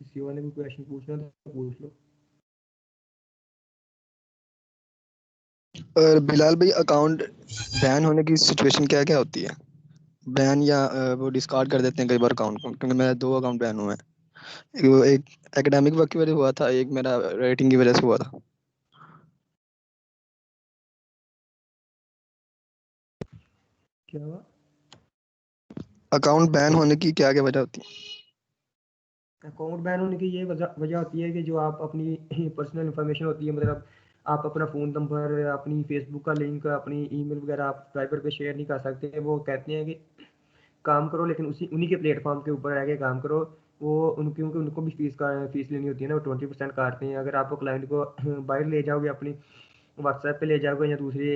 किसी वाले भी क्वेश्चन पूछना तो पूछ लो। और बिलाल भाई, अकाउंट बैन होने की सिचुएशन क्या क्या होती है? बैन या वो डिस्कार्ड कर देते हैं कई बार अकाउंट को, क्योंकि मेरे 2 अकाउंट बैन हुए हैं। एक एकेडमिक वर्क की वजह से हुआ था, एक मेरा रेटिंग की वजह से हुआ था। क्या हुआ? अकाउंट बैन होने की क्या क्या वजह होती है? अकाउंट बैन होने की ये वजह होती है कि जो आप अपनी पर्सनल इंफॉर्मेशन होती है, मतलब आप अपना फ़ोन नंबर, अपनी फेसबुक का लिंक, अपनी ईमेल वगैरह आप प्राइवेट पे शेयर नहीं कर सकते। वो कहते हैं कि काम करो लेकिन उसी उन्हीं के प्लेटफॉर्म के ऊपर रह के काम करो। वो क्योंकि उनको भी फीस लेनी होती है ना, वो 20% काटते हैं। अगर आप क्लाइंट को बाहर ले जाओगे, अपनी व्हाट्सएप पे ले जाओगे या दूसरे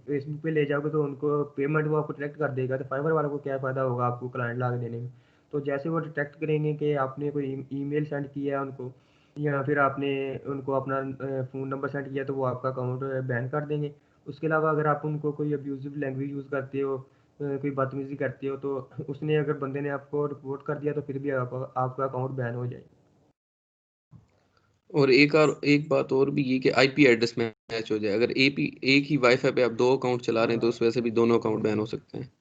फेसबुक पे ले जाओगे, तो उनको पेमेंट वो आपको डिटेक्ट कर देगा। तो फाइबर वालों को क्या फ़ायदा होगा आपको क्लाइंट ला के देने में। तो जैसे वो डिटेक्ट करेंगे कि आपने कोई ईमेल सेंड किया है उनको, या फिर आपने उनको अपना फ़ोन नंबर सेंड किया, तो वो आपका अकाउंट बैन कर देंगे। उसके अलावा अगर आप उनको कोई अब्यूज़िव लैंग्वेज यूज़ करते हो कोई बदतमीजी करते हो तो उसने अगर बंदे ने आपको रिपोर्ट कर दिया तो फिर भी आपका अकाउंट बैन हो जाएगा। और एक बात और भी ये कि आईपी एड्रेस मैच हो जाए। अगर एक ही वाईफाई पे आप 2 अकाउंट चला रहे हैं तो उस वजह से भी दोनों अकाउंट बैन हो सकते हैं।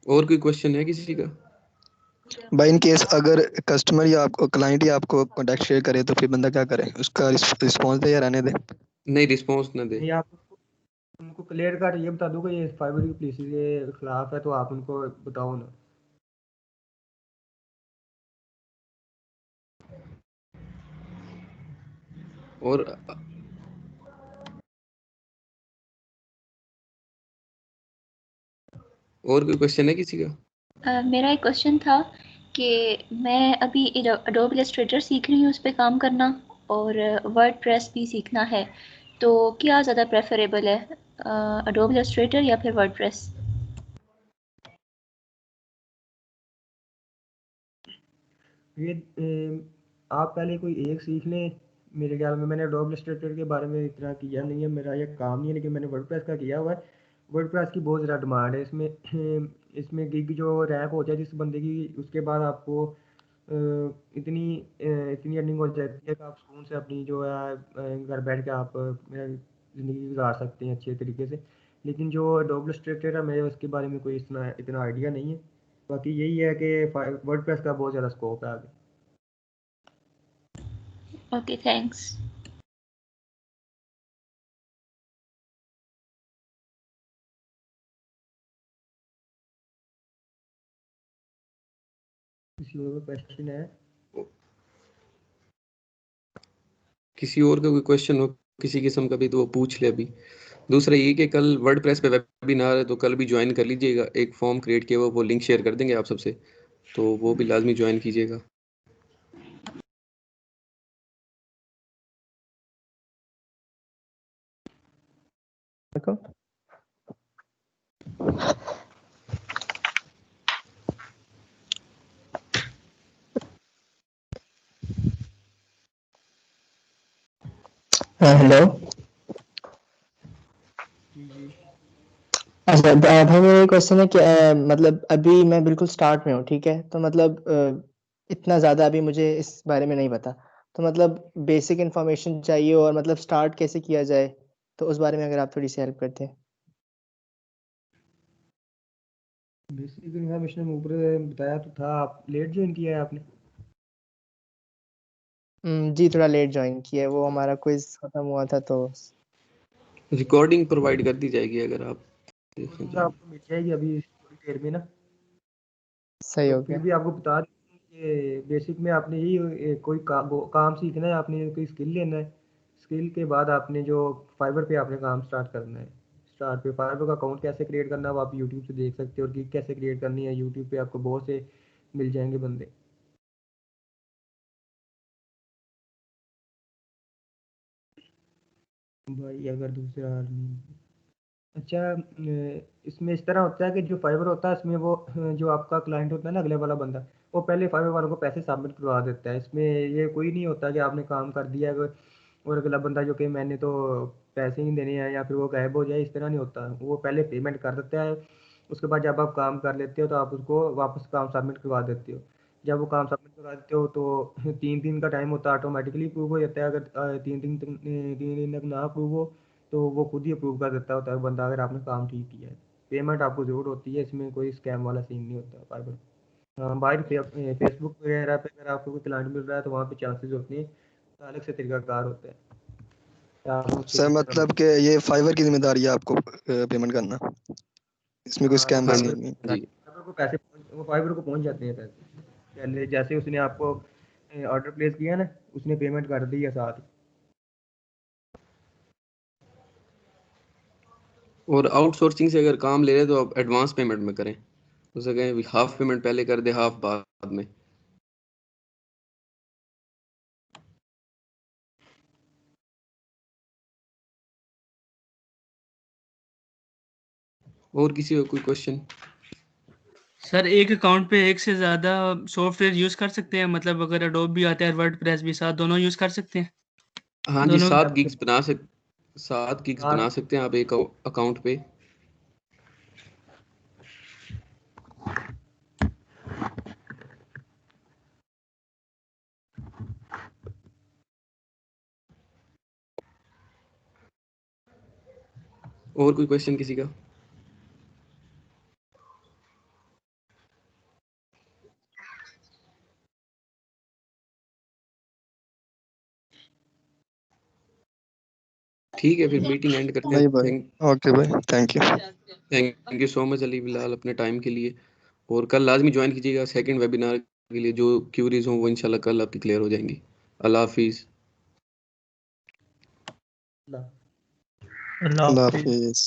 और कोई क्वेश्चन है किसी का? भाई इन केस अगर कस्टमर या आपको क्लाइंट या आपको कॉन्टैक्ट शेयर करे तो फिर बंदा क्या करे? उसका रिस्पॉन्स दे या रहने दे? नहीं, रिस्पॉन्स ना दे। नहीं, आप उनको क्लियर कट ये बता दो कि ये फाइबर की पॉलिसी के खिलाफ है, तो आप उनको बताओ ना। और कोई क्वेश्चन है किसी का? मेरा एक क्वेश्चन था कि मैं अभी एडोब इलस्ट्रेटर सीख रही हूँ, उस पर काम करना, और वर्डप्रेस भी सीखना है, तो क्या ज़्यादा प्रेफरेबल है, एडोब इलस्ट्रेटर या फिर वर्डप्रेस? ये आप पहले कोई एक सीख लें। मेरे ख्याल में मैंने एडोब इलस्ट्रेटर के बारे में इतना किया नहीं है, मेरा ये काम नहीं है, लेकिन मैंने वर्डप्रेस का किया हुआ है। वर्डप्रेस की बहुत ज़्यादा डिमांड है इसमें। इसमें गिग जो रैंक हो जाए जिस बंदे की, उसके बाद आपको इतनी इतनी अर्निंग हो जाती है कि आप सुकून से अपनी जो है घर बैठ के आप ज़िंदगी गुजार सकते हैं अच्छे तरीके से। लेकिन जो एडोब इलस्ट्रेटर है, मेरे उसके बारे में कोई इतना इतना आइडिया नहीं है। बाकी यही है कि वर्डप्रेस का बहुत ज़्यादा स्कोप है आगे। Okay, thanks. किसी और का क्वेश्चन है? किसी और का कोई क्वेश्चन हो किसी किस्म का भी तो वो पूछ ले अभी। दूसरा ये कि कल वर्डप्रेस पे वेबिनार है तो कल भी ज्वाइन कर लीजिएगा। एक फॉर्म क्रिएट किया हुआ, वो लिंक शेयर कर देंगे आप सबसे, तो वो भी लाजमी ज्वाइन कीजिएगा। हेलो। अच्छा भाई, मेरा एक क्वेश्चन है कि मतलब अभी मैं बिल्कुल स्टार्ट में हूँ, ठीक है? तो मतलब इतना ज़्यादा अभी मुझे इस बारे में नहीं पता, तो मतलब बेसिक इन्फॉर्मेशन चाहिए, और मतलब स्टार्ट कैसे किया जाए, तो उस बारे में अगर आप थोड़ी सी हेल्प करते हैं। बेसिक इन्फॉर्मेशन ऊपर बताया तो था, आप लेट ज्वाइन किया है आपने? जी थोड़ा लेट ज्वाइन किया है, वो हमारा क्विज खत्म हुआ था तो। रिकॉर्डिंग प्रोवाइड कर दी जाएगी अगर आप देखना चाहें। आपको मिल जाएगी अभी थोड़ी देर में ना। सही हो बट फिर गया। भी आपको बता दें कि बेसिक में आपने यही कोई काम सीखना है, आपने कोई स्किल लेना है। स्किल के बाद आपने जो फाइबर पे आपने काम स्टार्ट करना है। स्टार्ट पे फाइबर का अकाउंट कैसे क्रिएट करना है वो आप यूट्यूब से देख सकते हो, और गिग कैसे क्रिएट करनी है यूट्यूब पे आपको बहुत से मिल जाएंगे बंदे। भाई अगर दूसरा नहीं। अच्छा, इसमें इस तरह होता है कि जो फाइबर होता है इसमें वो जो आपका क्लाइंट होता है ना, अगले वाला बंदा, वो पहले फाइबर वालों को पैसे सबमिट करवा देता है। इसमें ये कोई नहीं होता कि आपने काम कर दिया और अगला बंदा जो कि मैंने तो पैसे नहीं देने हैं या फिर वो गायब हो जाए, इस तरह नहीं होता। वो पहले पेमेंट कर देता है, उसके बाद जब आप काम कर लेते हो तो आप उसको वापस काम सबमिट करवा देते हो। जब वो काम सबमिट करवा देते हो तो 3 दिन का टाइम होता है, ऑटोमेटिकली अप्रूव हो जाता है। अगर 3 दिन तक ना अप्रूव हो तो वो खुद ही अप्रूव कर देता होता है बंदा, अगर आपने काम ठीक किया है। पेमेंट आपको ज़रूर होती है, इसमें कोई स्कैम वाला सीन नहीं होता फाइबर। हाँ, बाहर फेसबुक वगैरह पे अगर आपको कोई क्लाइंट मिल रहा है तो वहाँ पे चांसेस होते हैं, अलग से तरीकाकार होता है। आपने उसको सर किस तरह मतलब कि ये फाइवर की जिम्मेदारी है आपको पेमेंट करना, इसमें कोई हाँ, स्कैम हाँ वैसी जी। नहीं? जी। फाइबर को पैसे वो फाइबर को पहुँच जाते हैं पैसे। पहले जैसे उसने आपको ऑर्डर प्लेस किया ना, उसने पेमेंट कर दी है साथ ही। और आउटसोर्सिंग से अगर काम ले रहे हैं तो आप एडवांस पेमेंट में करें। उसे कहें हाफ पेमेंट पहले कर दे, हाफ बाद में। और किसी का कोई क्वेश्चन? सर एक अकाउंट पे एक से ज़्यादा सॉफ्टवेयर यूज़ कर सकते हैं, मतलब अगर एडोब भी आता है वर्डप्रेस भी, साथ दोनों यूज़ कर सकते हैं? हाँ जी, दोनों 7 गिग्स बना सकते हैं आप एक अकाउंट पे। और कोई क्वेश्चन किसी का? ठीक है, फिर मीटिंग एंड करते हैं। भाई ओके भाई, thank you. Thank you so much Ali Bilal अपने टाइम के लिए, और कल लाजमी ज्वाइन कीजिएगा सेकंड वेबिनार के लिए। जो क्यूरीज हों वो इंशाल्लाह कल आपकी क्लियर हो जाएंगी। अल्लाह हाफिज़। अल्लाह अल्लाह हाफिज़। हाफिज़।